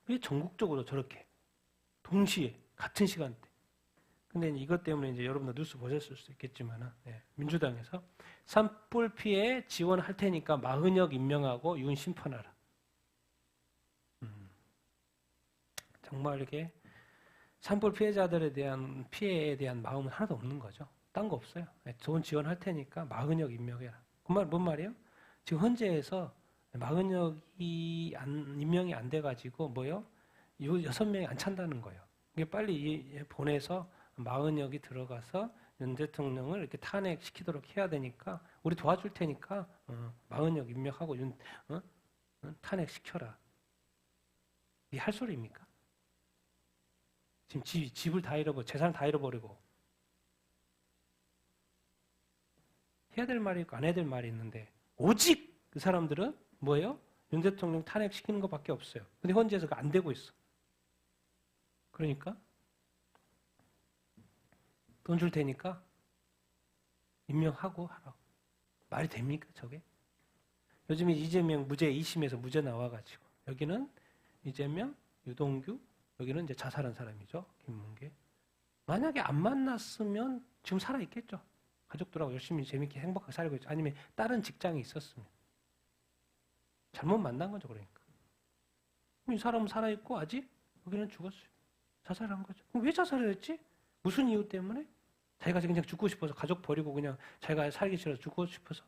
Speaker 1: 왜 전국적으로 저렇게 동시에 같은 시간대. 근데 이것 때문에 이제 여러분들 뉴스 보셨을 수도 있겠지만, 민주당에서 산불 피해 지원할 테니까 마흔역 임명하고 윤 심판하라. 정말 이렇게 산불 피해자들에 대한 피해에 대한 마음은 하나도 없는 거죠. 딴 거 없어요. 좋은 지원할 테니까 마흔역 임명해라. 그 말 뭔 말이에요? 지금 헌재에서 마흔역이 임명이 안 돼가지고 뭐요? 6명이 안 찬다는 거예요. 이게 빨리 보내서 마흔역이 들어가서 윤 대통령을 이렇게 탄핵시키도록 해야 되니까 우리 도와줄 테니까 마흔역 임명하고 탄핵시켜라. 이게 할 소리입니까? 지금 집을 다 잃어버리고 재산을 다 잃어버리고 해야 될 말이 있고 안 해야 될 말이 있는데 오직 그 사람들은 뭐예요? 윤 대통령 탄핵시키는 것밖에 없어요. 근데 헌재에서 안 되고 있어. 그러니까 돈 줄 테니까 임명하고 하라고. 말이 됩니까 저게? 요즘에 이재명 무죄 2심에서 무죄 나와가지고 여기는 이재명, 유동규, 여기는 이제 자살한 사람이죠. 김문계. 만약에 안 만났으면 지금 살아있겠죠. 가족들하고 열심히 재밌게 행복하게 살고 있죠. 아니면 다른 직장이 있었으면. 잘못 만난 거죠, 그러니까. 이 사람은 살아있고 아직 여기는 죽었어요. 자살한 거죠. 그럼 왜 자살을 했지? 무슨 이유 때문에? 자기가 그냥 죽고 싶어서 가족 버리고 그냥 자기가 살기 싫어서 죽고 싶어서.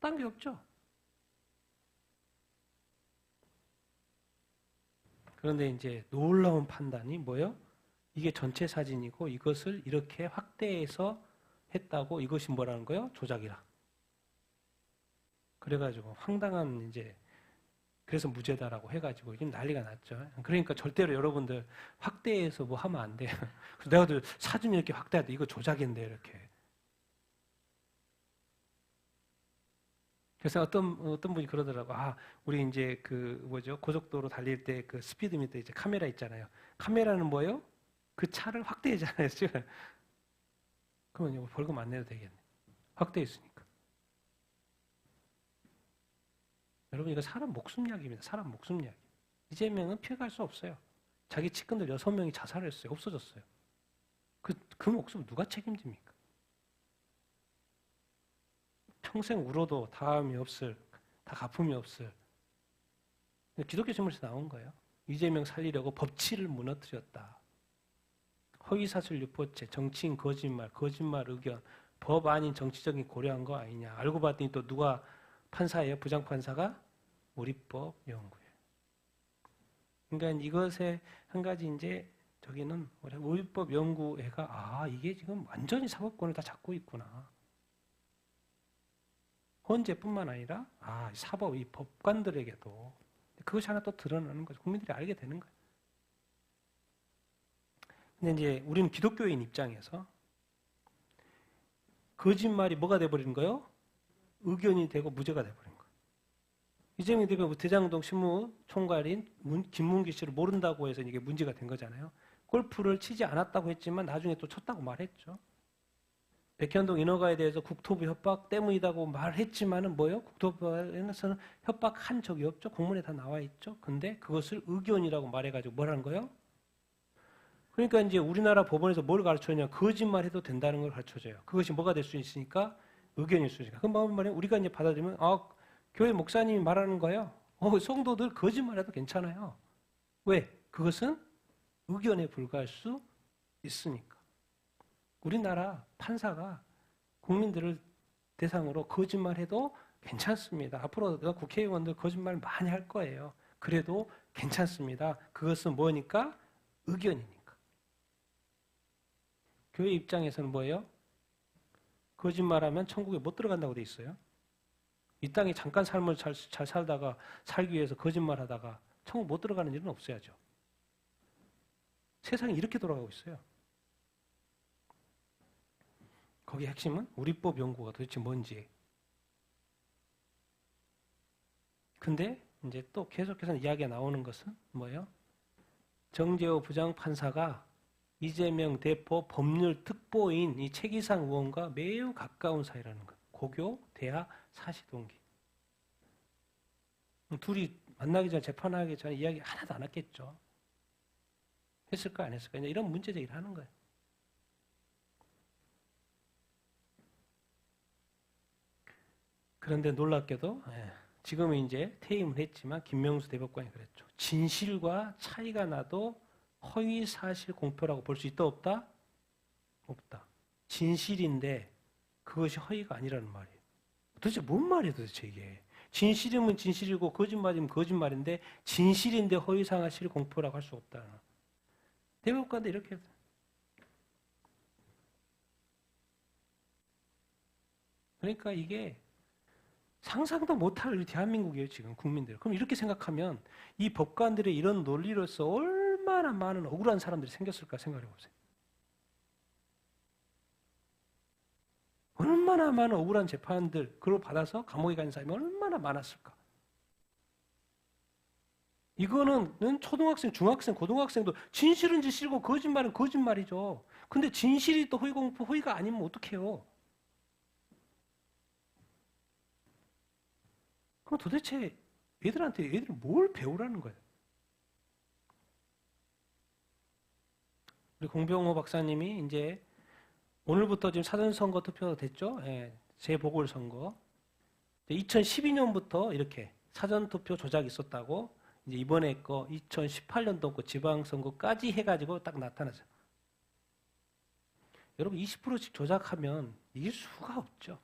Speaker 1: 딴 게 없죠. 그런데 이제 놀라운 판단이 뭐예요? 이게 전체 사진이고 이것을 이렇게 확대해서 했다고 이것이 뭐라는 거예요? 조작이라. 그래가지고 황당한 이제 그래서 무죄다라고 해가지고 지금 난리가 났죠. 그러니까 절대로 여러분들 확대해서 뭐 하면 안 돼요. 그래서 내가 또 사진 이렇게 확대하다 이거 조작인데 이렇게. 그래서 어떤 분이 그러더라고. 아, 우리 이제 그 뭐죠? 고속도로 달릴 때 그 스피드미터 이제 카메라 있잖아요. 카메라는 뭐예요? 그 차를 확대하잖아요, 지금. 그러면 이거 벌금 안 내도 되겠네. 확대했으니까. 여러분 이거 사람 목숨 이야기입니다. 사람 목숨 이야기. 이재명은 피해갈 수 없어요. 자기 측근들 6명이 자살했어요. 없어졌어요. 그 목숨 누가 책임집니까? 평생 울어도 다음이 없을, 다 갚음이 없을. 기독교 신문에서 나온 거예요. 이재명 살리려고 법치를 무너뜨렸다. 허위사실 유포죄, 정치인 거짓말, 거짓말 의견, 법 아닌 정치적인 고려한 거 아니냐. 알고 봤더니 또 누가 판사예요? 부장판사가 우리법 연구회. 그러니까 이것에 한 가지 이제 저기는 우리법 연구회가 이게 지금 완전히 사법권을 다 잡고 있구나. 헌재뿐만 아니라 사법 이 법관들에게도 그것이 하나 또 드러나는 거죠. 국민들이 알게 되는 거예요. 근데 이제 우리는 기독교인 입장에서 거짓말이 뭐가 돼버리는 거예요? 의견이 되고 무죄가 돼버린 거예요. 이재명 대표 대장동 신무총괄인 김문기 씨를 모른다고 해서 이게 문제가 된 거잖아요. 골프를 치지 않았다고 했지만 나중에 또 쳤다고 말했죠. 백현동 인허가에 대해서 국토부 협박 때문이라고 말했지만은 뭐예요? 국토부에서는 협박한 적이 없죠. 공문에 다 나와 있죠. 근데 그것을 의견이라고 말해가지고 뭐라는 거예요? 그러니까 이제 우리나라 법원에서 뭘 가르쳐주냐? 거짓말해도 된다는 걸 가르쳐줘요. 그것이 뭐가 될 수 있으니까 의견일 수 있으니까. 그럼 말은 우리가 이제 받아들이면 교회 목사님이 말하는 거예요. 성도들 거짓말해도 괜찮아요. 왜? 그것은 의견에 불과할 수 있으니까. 우리나라 판사가 국민들을 대상으로 거짓말해도 괜찮습니다. 앞으로 국회의원들 거짓말 많이 할 거예요. 그래도 괜찮습니다. 그것은 뭐니까? 의견이니까. 교회 입장에서는 뭐예요? 거짓말하면 천국에 못 들어간다고 돼 있어요. 이 땅에 잠깐 삶을 잘 살다가 살기 위해서 거짓말하다가 천국 못 들어가는 일은 없어야죠. 세상이 이렇게 돌아가고 있어요. 거기 핵심은 우리법 연구가 도대체 뭔지. 근데 이제 또 계속해서 이야기가 나오는 것은 뭐예요? 정재호 부장판사가 이재명 대표 법률 특보인 이 최기상 의원과 매우 가까운 사이라는 것. 고교, 대학, 사시동기. 둘이 만나기 전, 재판하기 전에 이야기 하나도 안 했겠죠. 했을까, 안 했을까? 이런 문제 제기를 하는 거예요. 그런데 놀랍게도, 지금은 이제 퇴임을 했지만, 김명수 대법관이 그랬죠. 진실과 차이가 나도 허위 사실 공표라고 볼 수 있다, 없다? 없다. 진실인데, 그것이 허위가 아니라는 말이에요. 도대체 뭔 말이에요, 도대체 이게? 진실이면 진실이고 거짓말이면 거짓말인데 진실인데 허위사실 공표라고 할 수 없다. 대법관도 이렇게 했어요. 그러니까 이게 상상도 못할 우리 대한민국이에요, 지금 국민들. 그럼 이렇게 생각하면 이 법관들의 이런 논리로서 얼마나 많은 억울한 사람들이 생겼을까 생각해 보세요. 얼마나 많은 억울한 재판들 그걸 받아서 감옥에 간 사람이 얼마나 많았을까. 이거는 초등학생, 중학생, 고등학생도 진실은 진실이고 거짓말은 거짓말이죠. 근데 진실이 또 허위공표, 허위가 아니면 어떡해요? 그럼 도대체 애들이 뭘 배우라는 거예요? 우리 공병호 박사님이 이제 오늘부터 지금 사전선거 투표가 됐죠? 예, 재보궐선거. 2012년부터 이렇게 사전투표 조작이 있었다고 이제 이번에 거 2018년도 거 지방선거까지 해가지고 딱 나타나죠. 여러분 20%씩 조작하면 이길 수가 없죠.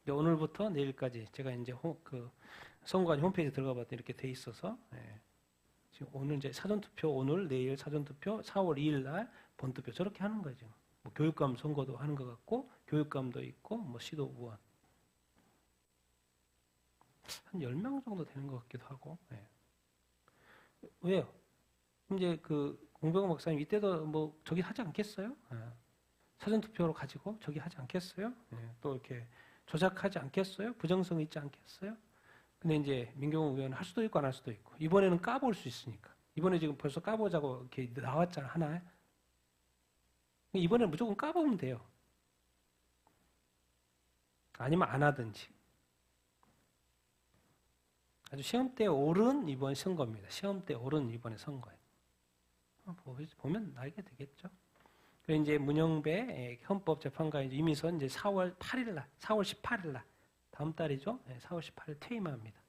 Speaker 1: 오늘부터 내일까지 제가 이제 선거관 홈페이지 들어가 봤더니 이렇게 돼 있어서 지금 오늘 이제 사전투표 오늘 내일 사전투표 4월 2일 날 본투표 저렇게 하는 거죠. 뭐 교육감 선거도 하는 것 같고 교육감도 있고 뭐 시도 의원 한 10명 정도 되는 것 같기도 하고. 왜요? 이제 공병호 박사님 이때도 뭐 저기 하지 않겠어요? 사전투표로 가지고 저기 하지 않겠어요? 또 이렇게 조작하지 않겠어요? 부정성 있지 않겠어요? 근데 이제 민경호 의원은 할 수도 있고 안 할 수도 있고 이번에는 까볼 수 있으니까 이번에 지금 벌써 까보자고 이렇게 나왔잖아 하나에 이번에는 무조건 까보면 돼요. 아니면 안 하든지 아주 시험대에 오른 이번 선거입니다. 시험대에 오른 이번에 선거예요. 보면 알게 되겠죠. 그리고 이제 문영배 헌법재판관 이미선 이제 4월 8일 날, 4월 18일 날 다음 달이죠. 4월 18일 퇴임합니다.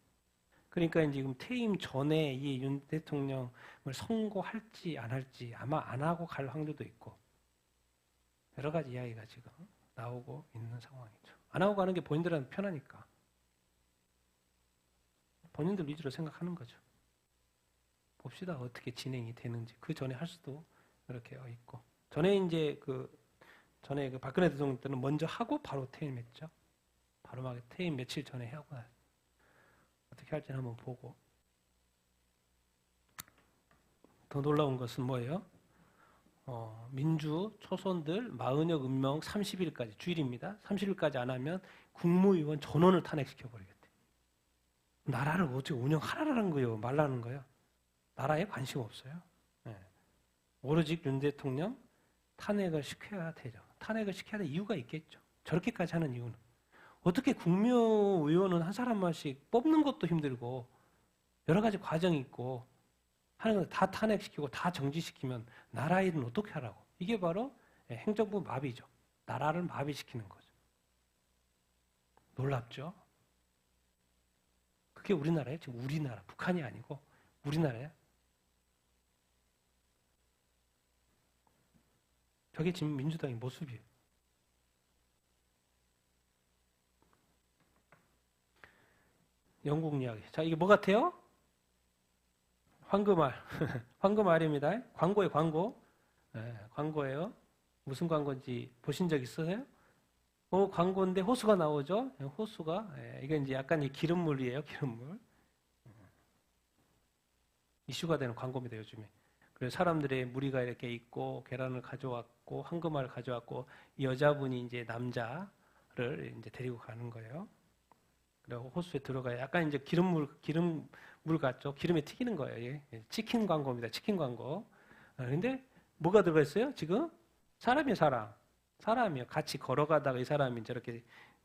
Speaker 1: 그러니까 이제 지금 퇴임 전에 이 윤 대통령을 선고할지 안 할지 아마 안 하고 갈 확률도 있고 여러 가지 이야기가 지금 나오고 있는 상황이죠. 안 하고 가는 게 본인들한테 편하니까. 본인들 위주로 생각하는 거죠. 봅시다 어떻게 진행이 되는지. 그 전에 할 수도 이렇게 있고. 전에 이제 전에 박근혜 대통령 때는 먼저 하고 바로 퇴임했죠. 바로 막 퇴임 며칠 전에 하고 어떻게 할지는 한번 보고. 더 놀라운 것은 뭐예요? 민주 초선들 40여 은명 30일까지 주일입니다. 30일까지 안 하면 국무위원 전원을 탄핵시켜버리겠대. 나라를 어떻게 운영하라는 거예요? 말라는 거예요? 나라에 관심 없어요. 오로지 윤 대통령 탄핵을 시켜야 되죠. 탄핵을 시켜야 될 이유가 있겠죠. 저렇게까지 하는 이유는. 어떻게 국무위원은 한 사람만씩 뽑는 것도 힘들고 여러 가지 과정이 있고 하는 걸 다 탄핵시키고 다 정지시키면 나라 일은 어떻게 하라고. 이게 바로 행정부 마비죠. 나라를 마비시키는 거죠. 놀랍죠? 그게 우리나라예요. 지금 우리나라. 북한이 아니고 우리나라예요. 저게 지금 민주당의 모습이에요. 영국 이야기. 자, 이게 뭐 같아요? 황금알. 황금알입니다. 광고예요, 광고. 네, 광고예요. 무슨 광고인지 보신 적 있으세요? 광고인데 호수가 나오죠? 호수가. 이게 이제 약간 이 기름물이에요, 기름물. 이슈가 되는 광고입니다, 요즘에. 그래서 사람들의 무리가 이렇게 있고, 계란을 가져왔고, 황금알을 가져왔고, 이 여자분이 이제 남자를 이제 데리고 가는 거예요. 그리고 호수에 들어가요. 약간 이제 기름물 같죠? 기름에 튀기는 거예요. 예. 치킨 광고입니다, 치킨 광고. 근데 뭐가 들어가 있어요, 지금? 사람이에요, 사람. 사람이요. 같이 걸어가다가 이 사람이 저렇게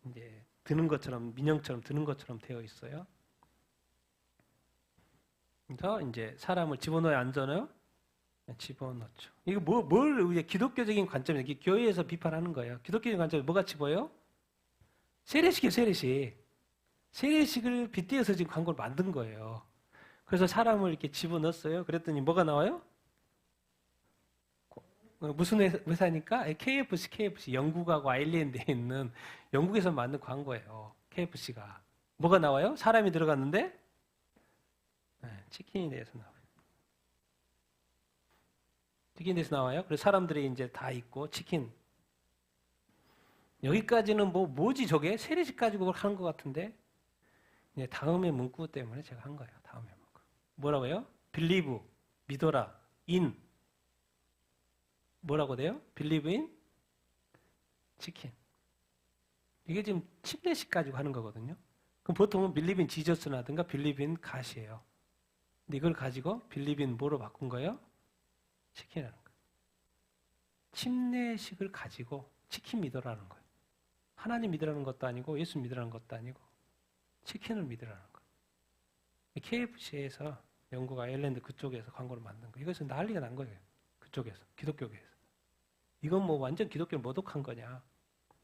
Speaker 1: 이제 드는 것처럼, 민영처럼 드는 것처럼 되어 있어요. 그래서 이제 사람을 집어넣어야 안 되나요? 집어넣죠. 이거 뭘 이제 기독교적인 관점에서 교회에서 비판하는 거예요. 기독교적인 관점에 뭐가 집어요? 세례식이에요, 세례식. 세례식을 빗대어서 지금 광고를 만든 거예요. 그래서 사람을 이렇게 집어넣었어요. 그랬더니 뭐가 나와요? 무슨 회사니까? KFC, 영국하고 아일랜드에 있는 영국에서 만든 광고예요. KFC가. 뭐가 나와요? 사람이 들어갔는데 치킨에 대해서 나와요. 치킨에 대해서 나와요. 그래서 사람들이 이제 다 있고 치킨. 여기까지는 뭐지 저게? 세례식 가지고 하는 것 같은데 이제 다음의 문구 때문에 제가 한 거예요. 다음의 문구. 뭐라고요? believe, 믿어라. in. 뭐라고 돼요? believe in 치킨. 이게 지금 침례식 가지고 하는 거거든요. 그럼 보통은 believe in Jesus라든가 believe in God이에요. 근데 이걸 가지고 believe in 뭐로 바꾼 거예요? 치킨이라는 거예요. 침례식을 가지고 치킨 믿으라는 거예요. 하나님 믿으라는 것도 아니고 예수 믿으라는 것도 아니고 치킨을 믿으라는 거예요. KFC에서 영국 아일랜드 그쪽에서 광고를 만든 거예요. 이것은 난리가 난 거예요. 그쪽에서, 기독교계에서. 이건 뭐 완전 기독교를 모독한 거냐.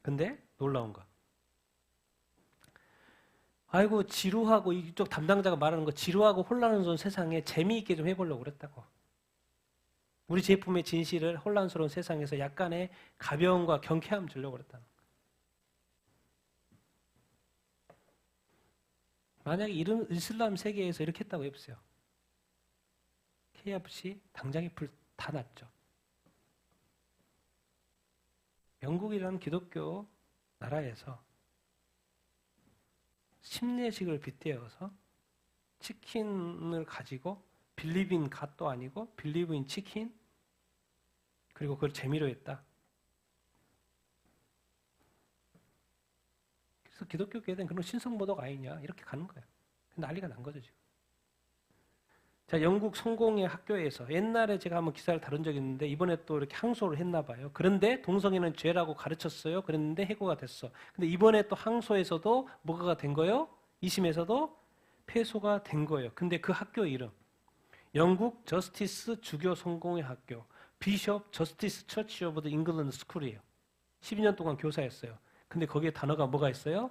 Speaker 1: 근데 놀라운 거. 아이고 지루하고 이쪽 담당자가 말하는 거 지루하고 혼란스러운 세상에 재미있게 좀 해보려고 그랬다고. 우리 제품의 진실을 혼란스러운 세상에서 약간의 가벼움과 경쾌함 주려고 그랬다는 거예요. 만약에 이런 이슬람 세계에서 이렇게 했다고 해보세요. KFC 당장에 불 다 났죠. 영국이라는 기독교 나라에서 침례식을 빗대어서 치킨을 가지고 빌리빈 갓도 아니고 빌리브인 치킨 그리고 그걸 재미로 했다. 그래서 기독교계에는 그런 신성모독 아니냐 이렇게 가는 거예요. 난리가 난 거죠 지금. 자, 영국 성공의 학교에서 옛날에 제가 한번 기사를 다룬 적이 있는데 이번에 또 이렇게 항소를 했나 봐요. 그런데 동성애는 죄라고 가르쳤어요. 그랬는데 해고가 됐어. 근데 이번에 또 항소에서도 뭐가 된 거예요? 2심에서도 패소가 된 거예요. 근데 그 학교 이름 영국 저스티스 주교 성공의 학교 비숍 저스티스 처치 오브 더 잉글랜드 스쿨이에요. 12년 동안 교사였어요. 근데 거기에 단어가 뭐가 있어요?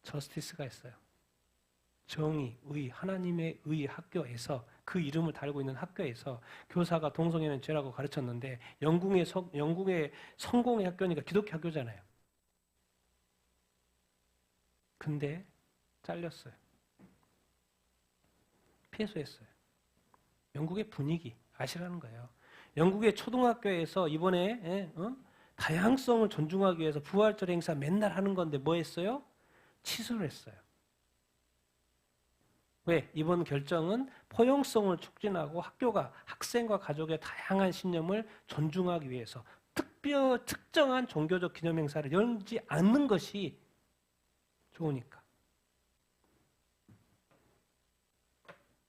Speaker 1: 저스티스가 있어요. 정의, 의, 하나님의 의 학교에서 그 이름을 달고 있는 학교에서 교사가 동성애는 죄라고 가르쳤는데 영국의 성공의 학교니까 기독교 학교잖아요. 근데 잘렸어요. 패소했어요. 영국의 분위기 아시라는 거예요. 영국의 초등학교에서 이번에 다양성을 존중하기 위해서 부활절 행사 맨날 하는 건데 뭐 했어요? 취소를 했어요. 왜? 이번 결정은 포용성을 촉진하고 학교가 학생과 가족의 다양한 신념을 존중하기 위해서 특정한 종교적 기념행사를 열지 않는 것이 좋으니까.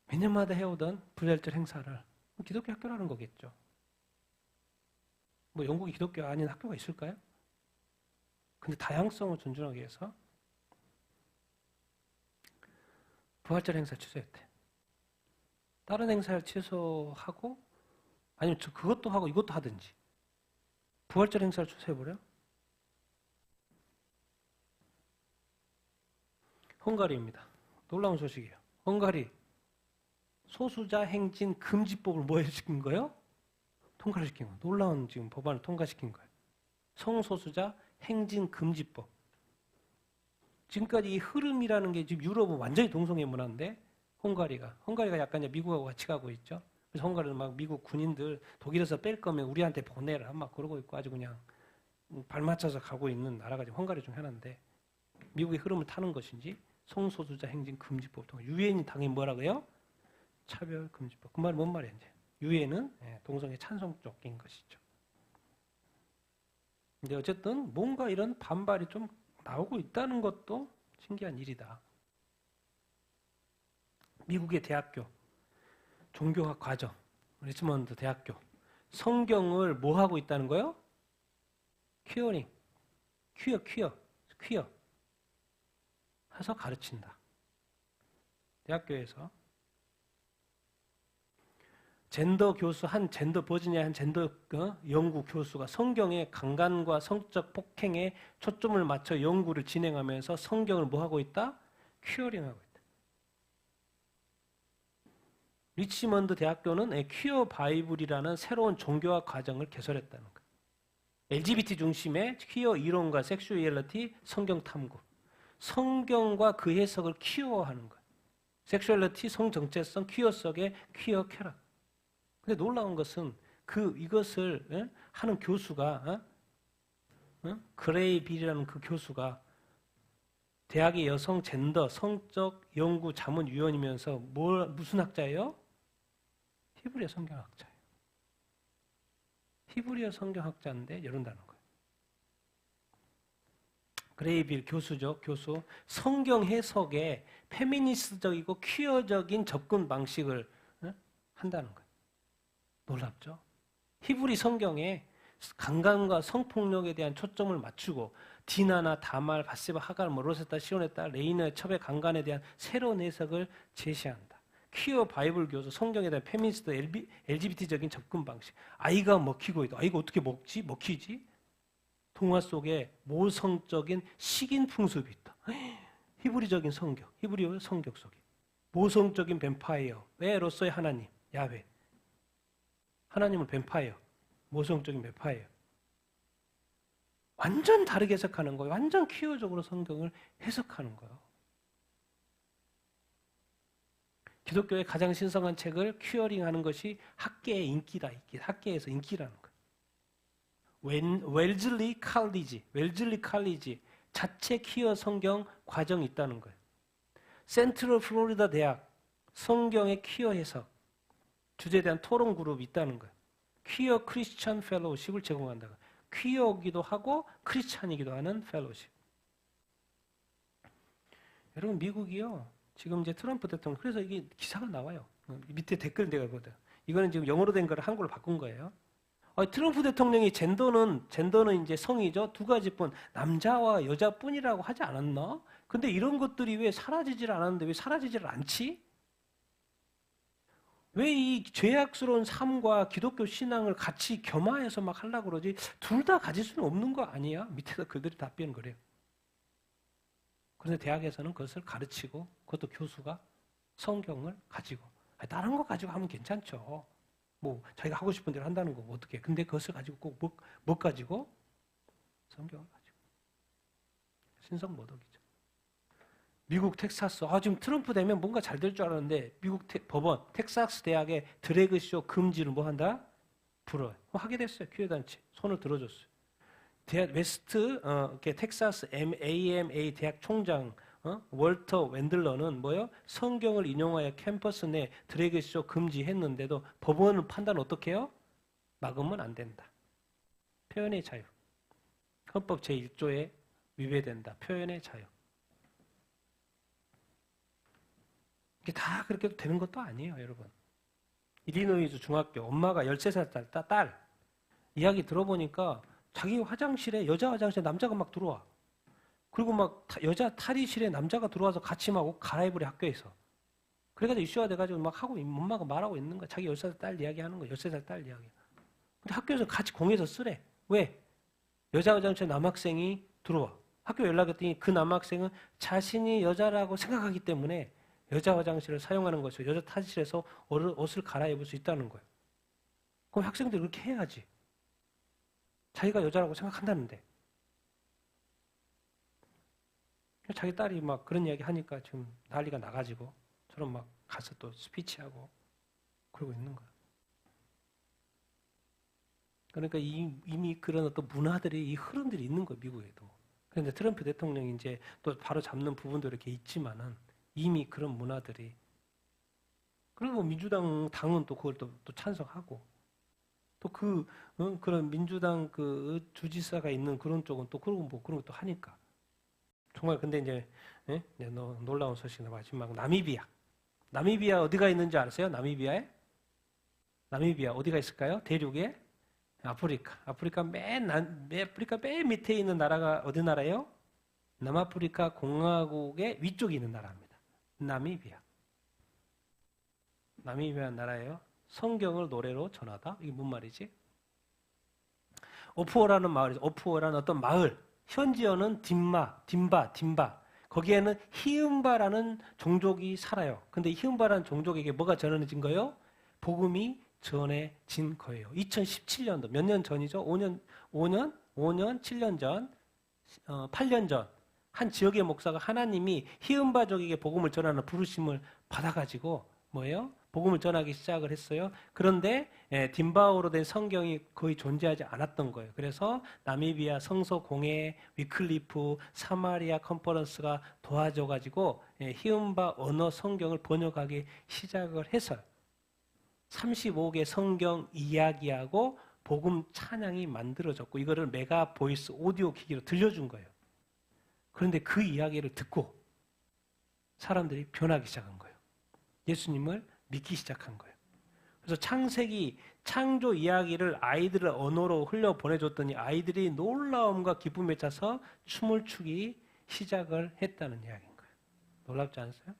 Speaker 1: 매년마다 해오던 부활절 행사를 기독교 학교라는 거겠죠. 뭐 영국이 기독교 아닌 학교가 있을까요? 근데 다양성을 존중하기 위해서 부활절 행사 취소했대. 다른 행사를 취소하고 아니면 그것도 하고 이것도 하든지 부활절 행사를 취소해버려? 헝가리입니다. 놀라운 소식이에요. 헝가리 소수자 행진 금지법을 뭐 시킨 거예요? 통과시킨 거예요. 놀라운 지금 법안을 통과시킨 거예요. 성소수자 행진 금지법. 지금까지 이 흐름이라는 게 지금 유럽은 완전히 동성애 문화인데 헝가리가 약간 이제 미국하고 같이 가고 있죠. 그래서 헝가리는 막 미국 군인들 독일에서 뺄 거면 우리한테 보내라 막 그러고 있고 아주 그냥 발 맞춰서 가고 있는 나라가 지금 헝가리 중 하나인데 미국의 흐름을 타는 것인지 성소수자 행진 금지법 등 유엔이 당연히 뭐라고요? 차별 금지법. 그 말은 뭔 말이에요? 이제 유엔은 동성애 찬성 쪽인 것이죠. 근데 어쨌든 뭔가 이런 반발이 좀 나오고 있다는 것도 신기한 일이다. 미국의 대학교 종교학 과정 리치먼드 대학교 성경을 뭐 하고 있다는 거요? 퀴어 해서 가르친다. 대학교에서 젠더 교수 버지니아 한 젠더 연구 교수가 성경의 강간과 성적 폭행에 초점을 맞춰 연구를 진행하면서 성경을 뭐 하고 있다? 퀴어링하고 있다. 리치먼드 대학교는 퀴어 바이블이라는 새로운 종교학 과정을 개설했다는 거예요. LGBT 중심의 퀴어 이론과 섹슈얼리티 성경 탐구. 성경과 그 해석을 퀴어하는 거예요. 섹슈얼리티 성정체성 퀴어 속의 퀴어 쾌락. 근데 놀라운 것은 이것을 하는 교수가 그레이 빌이라는 그 교수가 대학의 여성 젠더 성적 연구 자문위원이면서 무슨 학자예요? 히브리어 성경학자예요. 히브리어 성경학자인데 이런다는 거예요. 그레이 빌 교수죠. 교수. 성경 해석에 페미니스트적이고 퀴어적인 접근 방식을 한다는 거예요. 놀랍죠? 히브리 성경에 강간과 성폭력에 대한 초점을 맞추고 디나나 다말, 바세바, 하갈, 로세타, 시온에따, 레이너의 첩의 강간에 대한 새로운 해석을 제시한다. 퀴어 바이블 교수, 성경에 대한 페미니스트, LGBT적인 접근 방식. 아이가 먹히고 있다. 아이가 어떻게 먹히지? 동화 속에 모성적인 식인 풍습이 있다. 히브리적인 성경, 히브리어 성경 속에 모성적인 뱀파이어, 왜 로서의 하나님, 야훼. 하나님은 뱀파이어, 모성적인 뱀파이어. 완전 다르게 해석하는 거예요. 완전 퀴어적으로 성경을 해석하는 거예요. 기독교의 가장 신성한 책을 퀴어링하는 것이 학계의 인기다. 학계에서 인기라는 거예요. 웰즐리 칼리지 자체 퀴어 성경 과정이 있다는 거예요. 센트럴 플로리다 대학 성경의 퀴어 해석 주제에 대한 토론 그룹이 있다는 거예요. 퀴어 크리스천 펠로우십을 제공한다. 퀴어이기도 하고 크리스찬이기도 하는 펠로우십. 여러분 미국이요. 지금 이제 트럼프 대통령 그래서 이게 기사가 나와요. 밑에 댓글 내가 보다. 이거는 지금 영어로 된 거를 한글로 바꾼 거예요. 트럼프 대통령이 젠더는 이제 성이죠. 두 가지뿐 남자와 여자뿐이라고 하지 않았나? 근데 이런 것들이 왜 사라지질 않았는데 왜 사라지질 않지? 왜 이 죄악스러운 삶과 기독교 신앙을 같이 겸화해서 막 하려고 그러지? 둘 다 가질 수는 없는 거 아니야? 밑에서 그들이 답변 그래요. 그런데 대학에서는 그것을 가르치고 그것도 교수가 성경을 가지고 다른 거 가지고 하면 괜찮죠. 뭐 자기가 하고 싶은 대로 한다는 거고 어떻게? 근데 그것을 가지고 꼭 뭐 가지고? 성경을 가지고. 신성모독이죠. 미국 텍사스 지금 트럼프 되면 뭔가 잘 될 줄 알았는데 미국 법원 텍사스 대학의 드래그쇼 금지를 뭐 한다? 불어요. 하게 됐어요. 퀴어 단체 손을 들어줬어요. 웨스트 텍사스 AMA 대학 총장 월터 웬들러는 뭐요? 성경을 인용하여 캠퍼스 내 드래그쇼 금지했는데도 법원은 판단 어떻게 해요? 막으면 안 된다. 표현의 자유. 헌법 제1조에 위배된다. 표현의 자유. 이게 다 그렇게 되는 것도 아니에요, 여러분. 일리노이주 중학교 엄마가 13살 딸 이야기 들어보니까 자기 화장실에 여자 화장실에 남자가 막 들어와. 그리고 막 여자 탈의실에 남자가 들어와서 같이 막 옷 갈아입으래 학교에서. 그래가지고 이슈가 돼가지고 막 하고 엄마가 말하고 있는 거야. 자기 13살 딸 이야기하는 거야. 13살 딸 이야기. 근데 학교에서 같이 공유해서 쓰래. 왜? 여자 화장실에 남학생이 들어와. 학교 연락했더니 그 남학생은 자신이 여자라고 생각하기 때문에 여자 화장실을 사용하는 것이고 여자 탈의실에서 옷을 갈아입을 수 있다는 거예요. 그럼 학생들이 그렇게 해야지. 자기가 여자라고 생각한다는데. 자기 딸이 막 그런 이야기 하니까 지금 난리가 나가지고 저런 막 가서 또 스피치하고 그러고 있는 거예요. 그러니까 이미 그런 어떤 문화들이 이 흐름들이 있는 거예요, 미국에도. 그런데 트럼프 대통령이 이제 또 바로 잡는 부분도 이렇게 있지만은 이미 그런 문화들이. 그리고 당은 또 그걸 또 찬성하고 또 그런 민주당 그 주지사가 있는 그런 쪽은 또 그런 거 또 하니까. 정말 근데 이제 놀라운 소식이 마지막 나미비아 어디가 있는지 아세요? 나미비아 어디가 있을까요? 대륙에 아프리카 맨 밑에 있는 나라가 어디 나라예요? 남아프리카 공화국의 위쪽에 있는 나라입니다. 나미비아 나라예요. 성경을 노래로 전하다. 이게 뭔 말이지? 오푸어라는 마을이죠. 오푸어라는 어떤 마을. 현지어는 딤바. 거기에는 히은바라는 종족이 살아요. 근데 히은바라는 종족에게 뭐가 전해진 거예요? 복음이 전해진 거예요. 2017년도 몇 년 전이죠? 5년, 7년 전, 8년 전 한 지역의 목사가 하나님이 히은바족에게 복음을 전하는 부르심을 받아가지고 뭐예요? 복음을 전하기 시작을 했어요. 그런데 딤바오로 된 성경이 거의 존재하지 않았던 거예요. 그래서 나미비아 성서 공회, 위클리프, 사마리아 컨퍼런스가 도와줘가지고 히은바 언어 성경을 번역하기 시작을 해서 35개 성경 이야기하고 복음 찬양이 만들어졌고 이거를 메가 보이스 오디오 기기로 들려준 거예요. 그런데 그 이야기를 듣고 사람들이 변하기 시작한 거예요. 예수님을 믿기 시작한 거예요. 그래서 창세기, 창조 이야기를 아이들을 언어로 흘려 보내줬더니 아이들이 놀라움과 기쁨에 차서 춤을 추기 시작을 했다는 이야기인 거예요. 놀랍지 않으세요?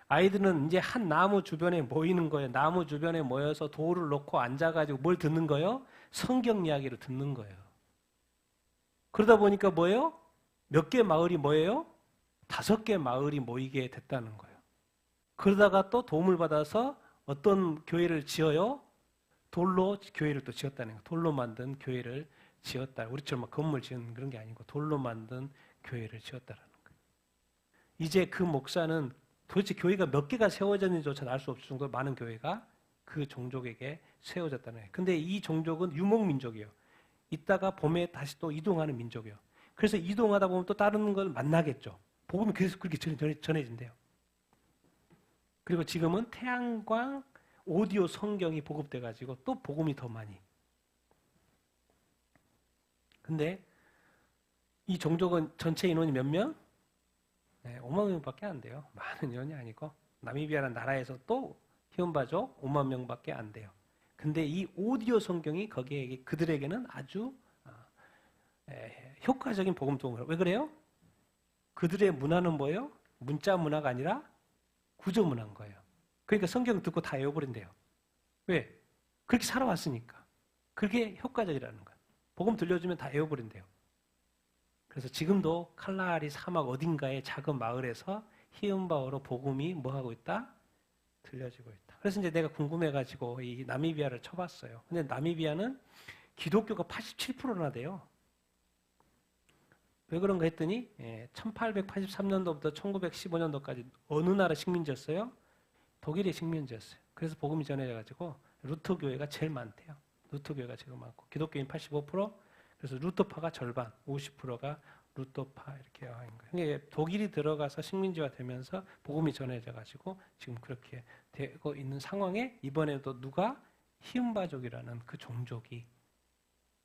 Speaker 1: 아이들은 이제 한 나무 주변에 모이는 거예요. 나무 주변에 모여서 돌을 놓고 앉아가지고 뭘 듣는 거예요? 성경 이야기를 듣는 거예요. 그러다 보니까 뭐예요? 몇 개 마을이 뭐예요? 5개 마을이 모이게 됐다는 거예요. 그러다가 또 도움을 받아서 어떤 교회를 지어요? 돌로 교회를 또 지었다는 거예요. 돌로 만든 교회를 지었다. 우리처럼 막 건물 지은 그런 게 아니고 돌로 만든 교회를 지었다라는 거예요. 이제 그 목사는 도대체 교회가 몇 개가 세워졌는지조차 알 수 없을 정도로 많은 교회가 그 종족에게 세워졌다는 거예요. 근데 이 종족은 유목민족이에요. 이따가 봄에 다시 또 이동하는 민족이에요. 그래서 이동하다 보면 또 다른 걸 만나겠죠. 복음이 계속 그렇게 전해진대요. 그리고 지금은 태양광 오디오 성경이 보급돼가지고 또 복음이 더 많이. 근데 이 종족은 전체 인원이 몇 명? 5만 명밖에 안 돼요. 많은 인원이 아니고 나미비아라는 나라에서 또 히은바족 5만 명밖에 안 돼요. 근데 이 오디오 성경이 거기에 그들에게는 아주 효과적인 복음 도움을. 왜 그래요? 그들의 문화는 뭐예요? 문자 문화가 아니라 구조 문화인 거예요. 그러니까 성경 듣고 다 외워버린대요. 왜? 그렇게 살아왔으니까. 그게 효과적이라는 거예요. 복음 들려주면 다 외워버린대요. 그래서 지금도 칼라하리 사막 어딘가의 작은 마을에서 히은바어로 복음이 뭐하고 있다? 들려지고 있다. 그래서 이제 내가 궁금해가지고 이 나미비아를 쳐봤어요. 근데 나미비아는 기독교가 87%나 돼요. 왜 그런가 했더니 1883년도부터 1915년도까지 어느 나라 식민지였어요? 독일의 식민지였어요. 그래서 복음이 전해져가지고 루터 교회가 제일 많대요. 루터 교회가 제일 많고 기독교인 85%, 그래서 루터파가 절반, 50%가 루터파 이렇게 하는 거예요. 그러니까 독일이 들어가서 식민지화 되면서 복음이 전해져가지고 지금 그렇게 되고 있는 상황에 이번에도 누가 히은바족이라는 그 종족이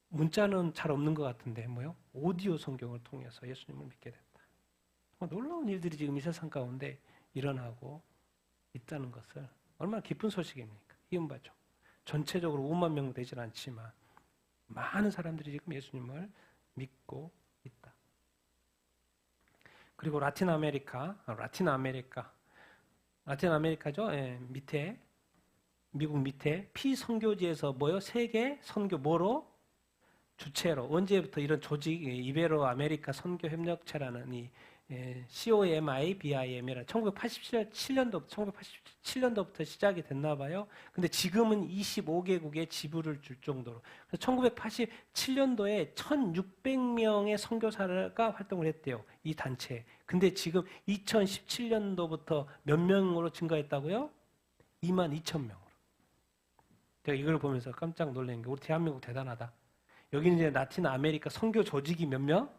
Speaker 1: 문자는 잘 없는 것 같은데 뭐요? 오디오 성경을 통해서 예수님을 믿게 됐다. 놀라운 일들이 지금 이 세상 가운데 일어나고 있다는 것을 얼마나 기쁜 소식입니까? 히은바족. 전체적으로 5만 명 되진 않지만 많은 사람들이 지금 예수님을 믿고 있다. 그리고 라틴 아메리카죠. 밑에 미국 밑에 피선교지에서 뭐요? 세계 선교 뭐로? 주체로. 언제부터 이런 조직 이베로 아메리카 선교 협력체라는 이 COMIBIM이라 1987년도부터 시작이 됐나 봐요. 근데 지금은 25개국에 지부를 줄 정도로. 그래서 1987년도에 1,600명의 선교사가 활동을 했대요. 이 단체에. 근데 지금 2017년도부터 몇 명으로 증가했다고요? 22,000명으로. 제가 이걸 보면서 깜짝 놀란 게 우리 대한민국 대단하다. 여기는 이제 라틴 아메리카 선교 조직이 몇 명?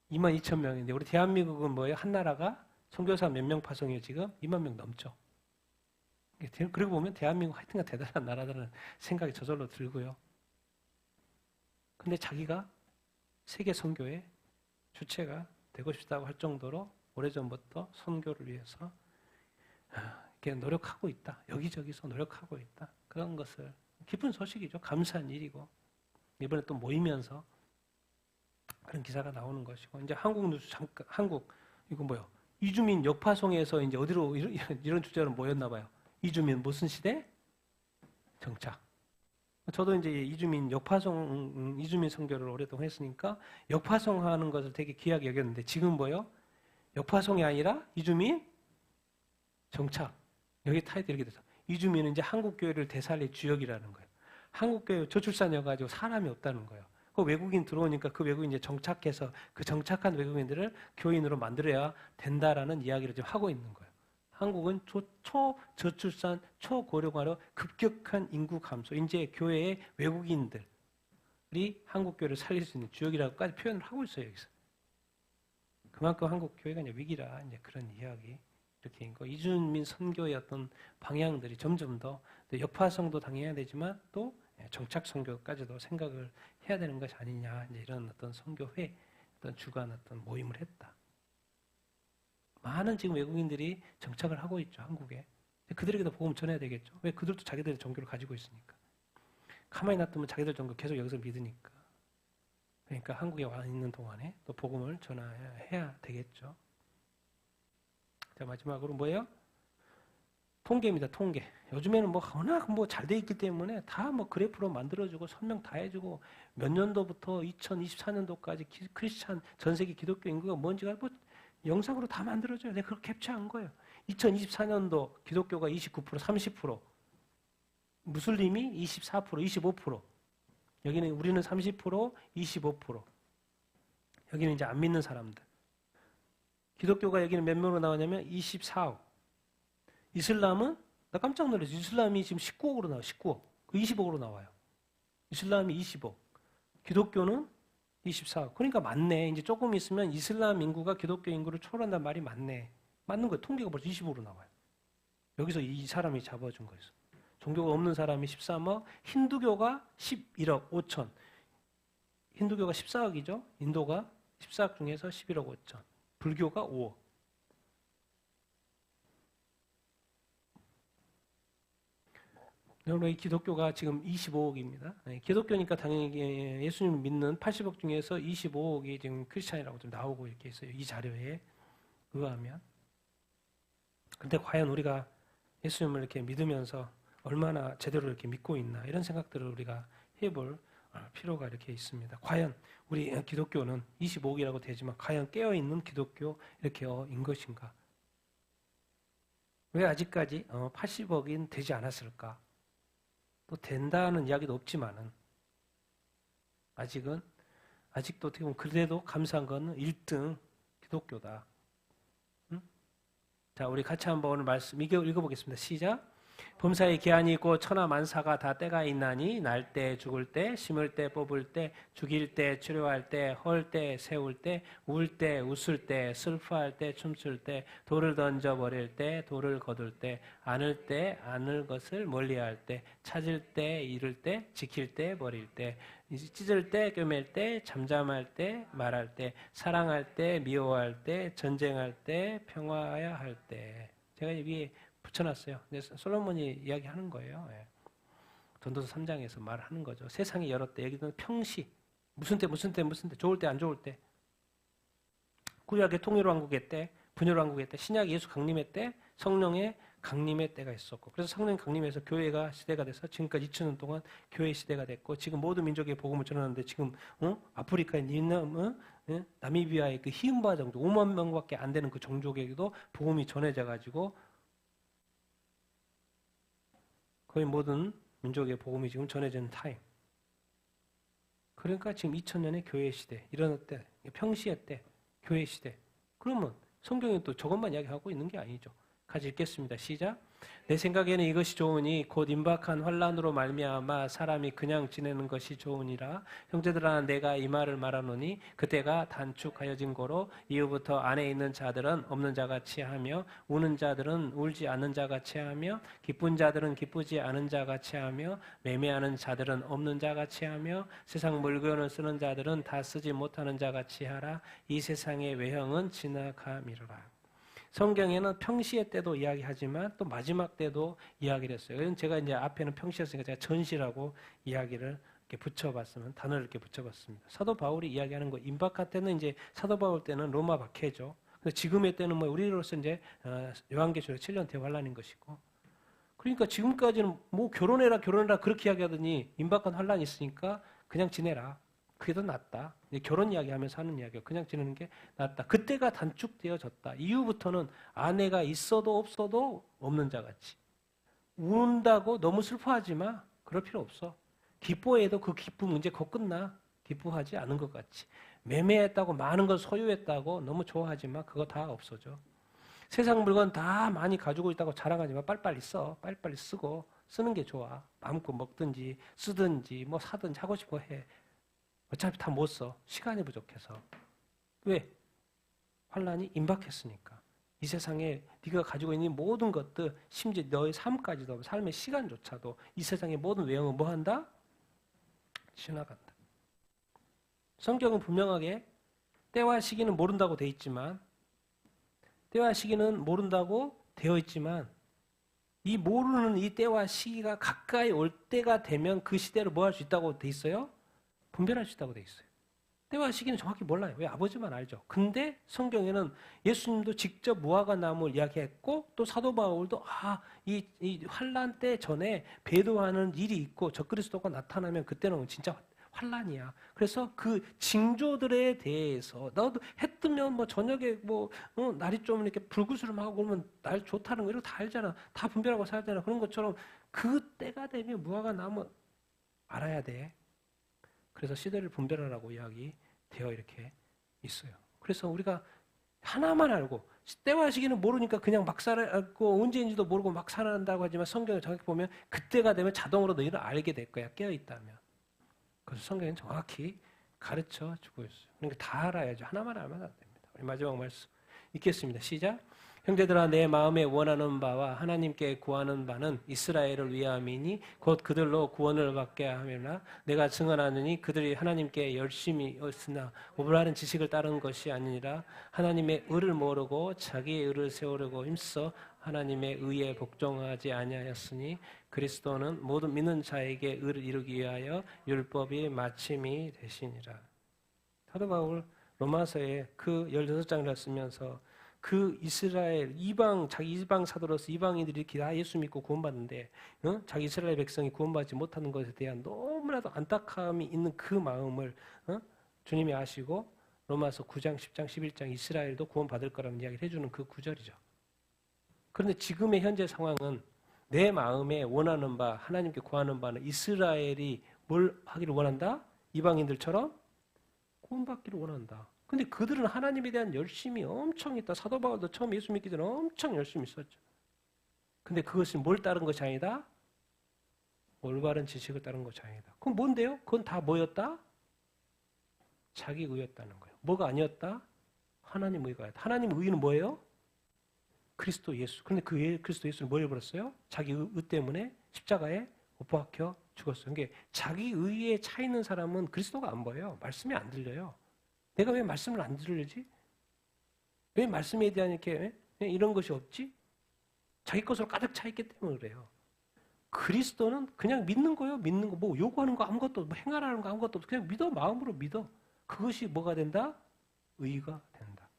Speaker 1: 22,000명인데 우리 대한민국은 뭐예요? 한 나라가 선교사 몇 명 파송이에요 지금? 2만 명 넘죠. 그리고 보면 대한민국 하여튼간 대단한 나라다는 생각이 저절로 들고요. 근데 자기가 세계 선교의 주체가 되고 싶다고 할 정도로 오래전부터 선교를 위해서 이렇게 노력하고 있다. 여기저기서 노력하고 있다. 그런 것을 기쁜 소식이죠. 감사한 일이고 이번에 또 모이면서 그런 기사가 나오는 것이고 이제 한국 뉴스 잠깐 한국 이거 뭐요? 이주민 역파송에서 이제 어디로 이런 주제로 모였나 봐요. 이주민 무슨 시대? 정착. 저도 이제 이주민 선교를 오랫동안 했으니까 역파송하는 것을 되게 귀하게 여겼는데 지금 뭐요? 역파송이 아니라 이주민 정착. 여기 타이틀 이렇게 돼서 이주민은 이제 한국 교회를 되살릴 주역이라는 거예요. 한국 교회 저출산이어가지고 사람이 없다는 거예요. 그 외국인 들어오니까 그 외국인 이제 정착해서 그 정착한 외국인들을 교인으로 만들어야 된다라는 이야기를 지금 하고 있는 거예요. 한국은 초저출산, 초고령화로 급격한 인구 감소, 이제 교회의 외국인들이 한국 교회를 살릴 수 있는 주역이라고까지 표현을 하고 있어요 여기서. 그만큼 한국 교회가 이제 위기라 이제 그런 이야기 이렇게 있고 이주민 선교의 어떤 방향들이 점점 더 역파성도 당해야 되지만 또 정착 선교까지도 생각을 해야 되는 것이 아니냐 이제 이런 어떤 선교회 어떤 주관 어떤 모임을 했다. 많은 지금 외국인들이 정착을 하고 있죠 한국에. 그들에게도 복음 전해야 되겠죠. 왜 그들도 자기들의 종교를 가지고 있으니까. 가만히 놔두면 자기들 종교 계속 여기서 믿으니까. 그러니까 한국에 와 있는 동안에 또 복음을 전해야 되겠죠. 자 마지막으로 뭐예요? 통계입니다. 통계. 요즘에는 뭐 워낙 뭐 잘 돼 있기 때문에 다 뭐 그래프로 만들어주고 설명 다 해주고 몇 년도부터 2024년도까지 크리스찬 전 세계 기독교 인구가 뭔지가 뭐 영상으로 다 만들어줘요. 내가 그걸 캡처한 거예요. 2024년도 기독교가 29%, 30%, 무슬림이 24%, 25%. 여기는 우리는 30%, 25%. 여기는 이제 안 믿는 사람들. 기독교가 여기는 몇 명으로 나오냐면 24억. 이슬람은 나 깜짝 놀랐어. 이슬람이 지금 19억으로 나와요. 19억. 20억으로 나와요. 이슬람이 20억. 기독교는 24억. 그러니까 맞네. 이제 조금 있으면 이슬람 인구가 기독교 인구를 초월한다는 말이 맞네. 맞는 거예요. 통계가 벌써 25로 나와요. 여기서 이 사람이 잡아준 거예요. 종교가 없는 사람이 13억, 힌두교가 11억 5천. 힌두교가 14억이죠. 인도가 14억 중에서 11억 5천. 불교가 5억. 여러분, 이 기독교가 지금 25억입니다. 기독교니까 당연히 예수님을 믿는 80억 중에서 25억이 지금 크리스찬이라고 좀 나오고 이렇게 있어요. 이 자료에 의하면. 근데 과연 우리가 예수님을 이렇게 믿으면서 얼마나 제대로 이렇게 믿고 있나 이런 생각들을 우리가 해볼 필요가 이렇게 있습니다. 과연 우리 기독교는 25억이라고 되지만 과연 깨어있는 기독교 이렇게인 것인가? 왜 아직까지 80억인 되지 않았을까? 또 된다는 이야기도 없지만은 아직도 어떻게 보면 그래도 감사한 건 1등 기독교다. 응? 자, 우리 같이 한번 오늘 말씀 읽어보겠습니다. 시작. 범사에 기한이 있고 천하 만사가 다 때가 있나니 날 때 죽을 때 심을 때 뽑을 때 죽일 때 치료할 때 헐 때 세울 때 울 때 웃을 때 슬퍼할 때 춤출 때 돌을 던져 버릴 때 돌을 거둘 때 안을 때 안을 것을 멀리할 때 찾을 때 잃을 때 지킬 때 버릴 때 찢을 때 꿰맬 때 잠잠할 때 말할 때 사랑할 때 미워할 때 전쟁할 때 평화해야 할 때 제가 위에 붙여놨어요. 솔로몬이 이야기하는 거예요. 예. 전도서 3장에서 말하는 거죠. 세상이 여러 때, 여기는 평시, 무슨 때, 좋을 때, 안 좋을 때, 구약의 통일왕국의 때, 분열왕국의 때, 신약 예수 강림의 때, 성령의 강림의 때가 있었고, 그래서 성령 강림에서 교회가 시대가 돼서 지금까지 2000년 동안 교회 시대가 됐고, 지금 모든 민족의 복음을 전하는데 지금 아프리카의 나미비아의 그 히은바 정도 5만 명밖에 안 되는 그 종족에게도 복음이 전해져 가지고 거의 모든 민족의 복음이 지금 전해지는 타임. 그러니까 지금 2000년의 교회 시대, 이런 때, 평시의 때, 교회 시대. 그러면 성경이 또 저것만 이야기하고 있는 게 아니죠. 같이 읽겠습니다. 시작. 내 생각에는 이것이 좋으니 곧 임박한 환난으로 말미암아 사람이 그냥 지내는 것이 좋으니라. 형제들아, 내가 이 말을 말하노니 그때가 단축하여진 거로 이후부터 안에 있는 자들은 없는 자같이 하며 우는 자들은 울지 않는 자같이 하며 기쁜 자들은 기쁘지 않은 자같이 하며 매매하는 자들은 없는 자같이 하며 세상 물건을 쓰는 자들은 다 쓰지 못하는 자같이 하라. 이 세상의 외형은 지나감이로라. 성경에는 평시의 때도 이야기하지만 또 마지막 때도 이야기를 했어요. 제가 이제 앞에는 평시였으니까 제가 전시라고 이야기를 이렇게 붙여봤으면, 단어를 이렇게 붙여봤습니다. 사도 바울이 이야기하는 거, 임박한 때는 이제 사도 바울 때는 로마 박해죠. 지금의 때는 뭐 우리로서 이제 요한계시록 7년 대환란인 것이고. 그러니까 지금까지는 뭐 결혼해라 그렇게 이야기하더니 임박한 환란이 있으니까 그냥 지내라. 그게 더 낫다. 결혼 이야기하면서 하는 이야기가 그냥 지내는 게 낫다. 그때가 단축되어졌다. 이후부터는 아내가 있어도 없어도 없는 자같이. 운다고 너무 슬퍼하지 마. 그럴 필요 없어. 기뻐해도 그 기쁨 이제 곧 끝나. 기뻐하지 않은 것 같이. 매매했다고 많은 걸 소유했다고 너무 좋아하지 마. 그거 다 없어져. 세상 물건 다 많이 가지고 있다고 자랑하지 마. 빨리빨리 써. 빨리빨리 쓰고. 쓰는 게 좋아. 마음껏 먹든지 쓰든지 뭐 사든지 하고 싶어 해. 어차피 다 못 써. 시간이 부족해서. 왜? 환란이 임박했으니까. 이 세상에 네가 가지고 있는 모든 것들, 심지어 너의 삶까지도, 삶의 시간조차도 이 세상의 모든 외형은 뭐 한다? 지나간다. 성경은 분명하게 때와 시기는 모른다고 되어 있지만, 때와 시기는 모른다고 되어 있지만, 이 모르는 이 때와 시기가 가까이 올 때가 되면 그 시대를 뭐 할 수 있다고 되어 있어요? 분별할 수 있다고 되어 있어요. 때와 시기는 정확히 몰라요. 왜? 아버지만 알죠. 근데 성경에는 예수님도 직접 무화과나무를 이야기했고 또 사도 바울도 이 환란 때 전에 배도하는 일이 있고 적그리스도가 나타나면 그때는 진짜 환란이야. 그래서 그 징조들에 대해서 나도 해 뜨면 뭐 저녁에 날이 좀 이렇게 불구스름하고 그러면 날 좋다는 거 이런 거 다 알잖아. 다 분별하고 살잖아. 그런 것처럼 그 때가 되면 무화과나무 알아야 돼. 그래서 시대를 분별하라고 이야기되어 이렇게 있어요. 그래서 우리가 하나만 알고 때와 시기는 모르니까 그냥 막 살았고 언제인지도 모르고 막 살아난다고 하지만 성경을 정확히 보면 그때가 되면 자동으로 너희는 알게 될 거야. 깨어있다면. 그래서 성경은 정확히 가르쳐 주고 있어요. 그러니까 다 알아야죠. 하나만 알면 안 됩니다. 우리 마지막 말씀 읽겠습니다. 시작. 형제들아, 내 마음에 원하는 바와 하나님께 구하는 바는 이스라엘을 위함이니 곧 그들로 구원을 받게 하려나 내가 증언하느니 그들이 하나님께 열심히 했으나 올바른 지식을 따른 것이 아니라 하나님의 의를 모르고 자기의 의를 세우려고 힘써 하나님의 의에 복종하지 아니하였으니 그리스도는 모든 믿는 자에게 의를 이루기 위하여 율법이 마침이 되시니라. 사도 바울 로마서에 그 16장을 쓰면서 그 이스라엘 자기 이방 사도로서 이방인들이 이렇게 다 예수 믿고 구원받는데 자기 이스라엘 백성이 구원받지 못하는 것에 대한 너무나도 안타까움이 있는 그 마음을 주님이 아시고 로마서 9장, 10장, 11장 이스라엘도 구원받을 거라는 이야기를 해주는 그 구절이죠. 그런데 지금의 현재 상황은 내 마음에 원하는 바, 하나님께 구하는 바는 이스라엘이 뭘 하기를 원한다? 이방인들처럼 구원받기를 원한다. 근데 그들은 하나님에 대한 열심이 엄청 있다. 사도 바울도 처음 예수 믿기 전에 엄청 열심히 있었죠. 근데 그것이 뭘 따른 것이 아니다? 올바른 지식을 따른 것이 아니다. 그럼 뭔데요? 그건 다 뭐였다? 자기 의였다는 거예요. 뭐가 아니었다? 하나님 의가. 하나님 의는 뭐예요? 그리스도 예수. 그런데 그 그리스도 예수를 뭐 해버렸어요? 자기 의 때문에 십자가에 못 박혀 죽었어요. 그러니까 자기 의에 차 있는 사람은 그리스도가 안 보여요. 말씀이 안 들려요. 내가 왜 말씀을 안 들으지? 왜 말씀에 대한 이렇게 이런 것이 없지? 자기 것으로 가득 차 있기 때문에 그래요. 그리스도는 그냥 믿는 거예요. 믿는 거. 뭐 요구하는 거 아무것도 없고 행하라는 거 아무것도 없고 그냥 믿어. 마음으로 믿어. 그것이 뭐가 된다? 의가 된다.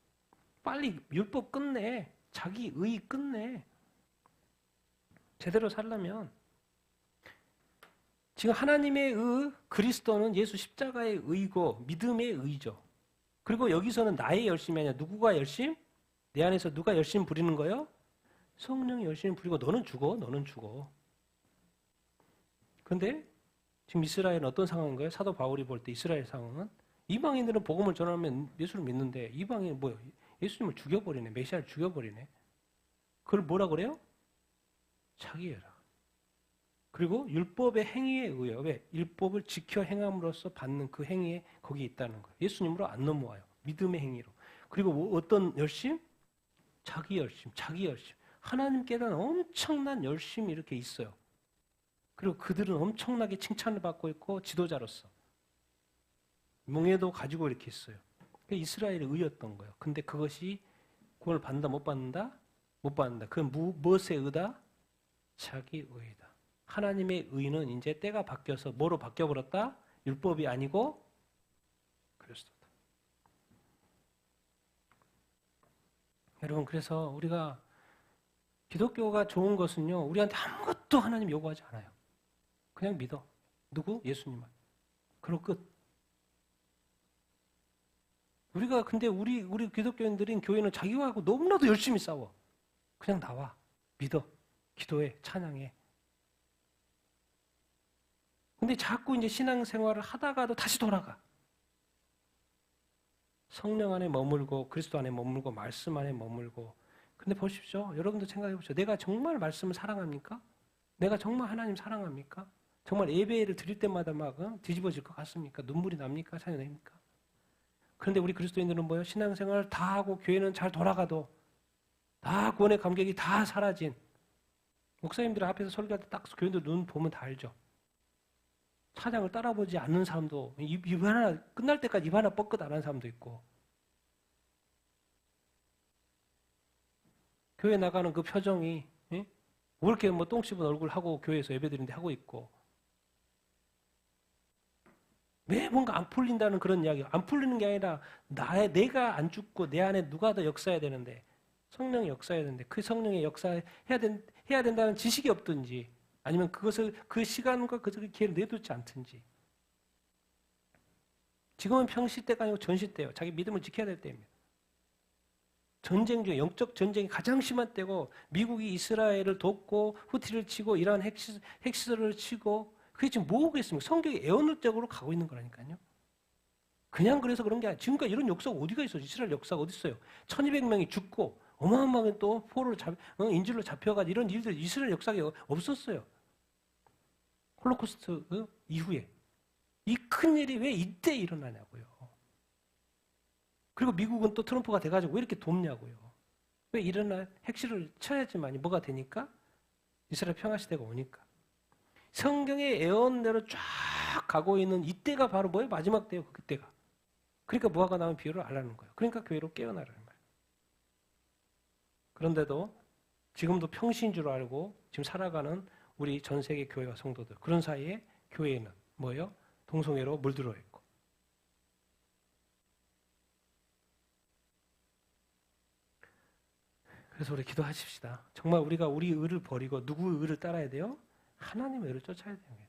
Speaker 1: 빨리 율법 끝내. 자기 의 끝내. 제대로 살려면 지금 하나님의 그리스도는 예수 십자가의 의고 믿음의 의죠. 그리고 여기서는 나의 열심이 아니라 누구가 열심? 내 안에서 누가 열심 부리는 거예요? 성령이 열심히 부리고 너는 죽어. 그런데 지금 이스라엘은 어떤 상황인 거예요? 사도 바울이 볼 때 이스라엘 상황은 이방인들은 복음을 전하면 예수를 믿는데 이방인은 뭐예요? 예수님을 죽여버리네. 메시아를 죽여버리네. 그걸 뭐라 그래요? 자기애라. 그리고 율법의 행위에 의해 왜? 율법을 지켜 행함으로써 받는 그 행위에 거기에 있다는 거예요. 예수님으로 안 넘어와요. 믿음의 행위로. 그리고 어떤 열심? 자기 열심. 하나님께 대한 엄청난 열심이 이렇게 있어요. 그리고 그들은 엄청나게 칭찬을 받고 있고 지도자로서 명예도 가지고 이렇게 있어요. 이스라엘의 의였던 거예요. 근데 그것이 구원을 받는다 못 받는다? 못 받는다. 그건 무엇의 의다? 자기 의다. 하나님의 의는 이제 때가 바뀌어서 뭐로 바뀌어버렸다? 율법이 아니고 그리스도다. 여러분 그래서 우리가 기독교가 좋은 것은요. 우리한테 아무것도 하나님 요구하지 않아요. 그냥 믿어. 누구? 예수님만. 그리고 끝. 우리가 근데 우리 기독교인들인 교회는 자기하고 너무나도 열심히 싸워. 그냥 나와. 믿어. 기도해. 찬양해. 근데 자꾸 이제 신앙생활을 하다가도 다시 돌아가. 성령 안에 머물고 그리스도 안에 머물고 말씀 안에 머물고. 근데 보십시오. 여러분도 생각해 보십시오. 내가 정말 말씀을 사랑합니까? 내가 정말 하나님 사랑합니까? 정말 예배를 드릴 때마다 막 뒤집어질 것 같습니까? 눈물이 납니까? 차이 납니까? 그런데 우리 그리스도인들은 뭐예요? 신앙생활 다 하고 교회는 잘 돌아가도 다 구원의 감격이 다 사라진 목사님들 앞에서 설교할 때 딱 교인들 눈 보면 다 알죠. 찬양을 따라보지 않는 사람도 입 하나 끝날 때까지 입 하나 뻗긋 안 하는 사람도 있고 교회 나가는 그 표정이 왜 이렇게 뭐 똥 씹은 얼굴 하고 교회에서 예배드리는데 하고 있고 왜 뭔가 안 풀린다는 그런 이야기가 안 풀리는 게 아니라 내가 안 죽고 내 안에 누가 더 역사해야 되는데 성령이 역사해야 되는데 그 성령의 해야 된다는 지식이 없든지 아니면 그것을 그 시간과 그 기회를 내두지 않든지 지금은 평시 때가 아니고 전시 때예요. 자기 믿음을 지켜야 될 때입니다. 전쟁 중에 영적 전쟁이 가장 심한 때고 미국이 이스라엘을 돕고 후티를 치고 이란 핵시설을 치고 그게 지금 뭐겠습니까? 성경이 애언적으로 가고 있는 거라니까요. 그냥 그래서 그런 게 아니라 지금까지 이런 역사가 어디가 있어요? 이스라엘 역사가 어디 있어요? 1200명이 죽고 어마어마하게 또 포로로 인질로 잡혀가지고 이런 일들 이스라엘 역사가 없었어요. 홀로코스트 이후에 이 큰일이 왜 이때 일어나냐고요. 그리고 미국은 또 트럼프가 돼가지고 왜 이렇게 돕냐고요. 왜 핵실을 쳐야지만이 뭐가 되니까? 이스라엘 평화시대가 오니까. 성경의 예언대로 쫙 가고 있는 이때가 바로 뭐예요? 마지막 때예요. 그때가. 그러니까 무화과 나온 비유를 알라는 거예요. 그러니까 교회로 깨어나라는 말이에요. 그런데도 지금도 평시인 줄 알고 지금 살아가는 우리 전 세계 교회와 성도들 그런 사이에 교회는 뭐예요? 동성애로 물들어 있고 그래서 우리 기도하십시다. 정말 우리가 우리 의를 버리고 누구의 의를 따라야 돼요? 하나님의 의를 쫓아야 돼요.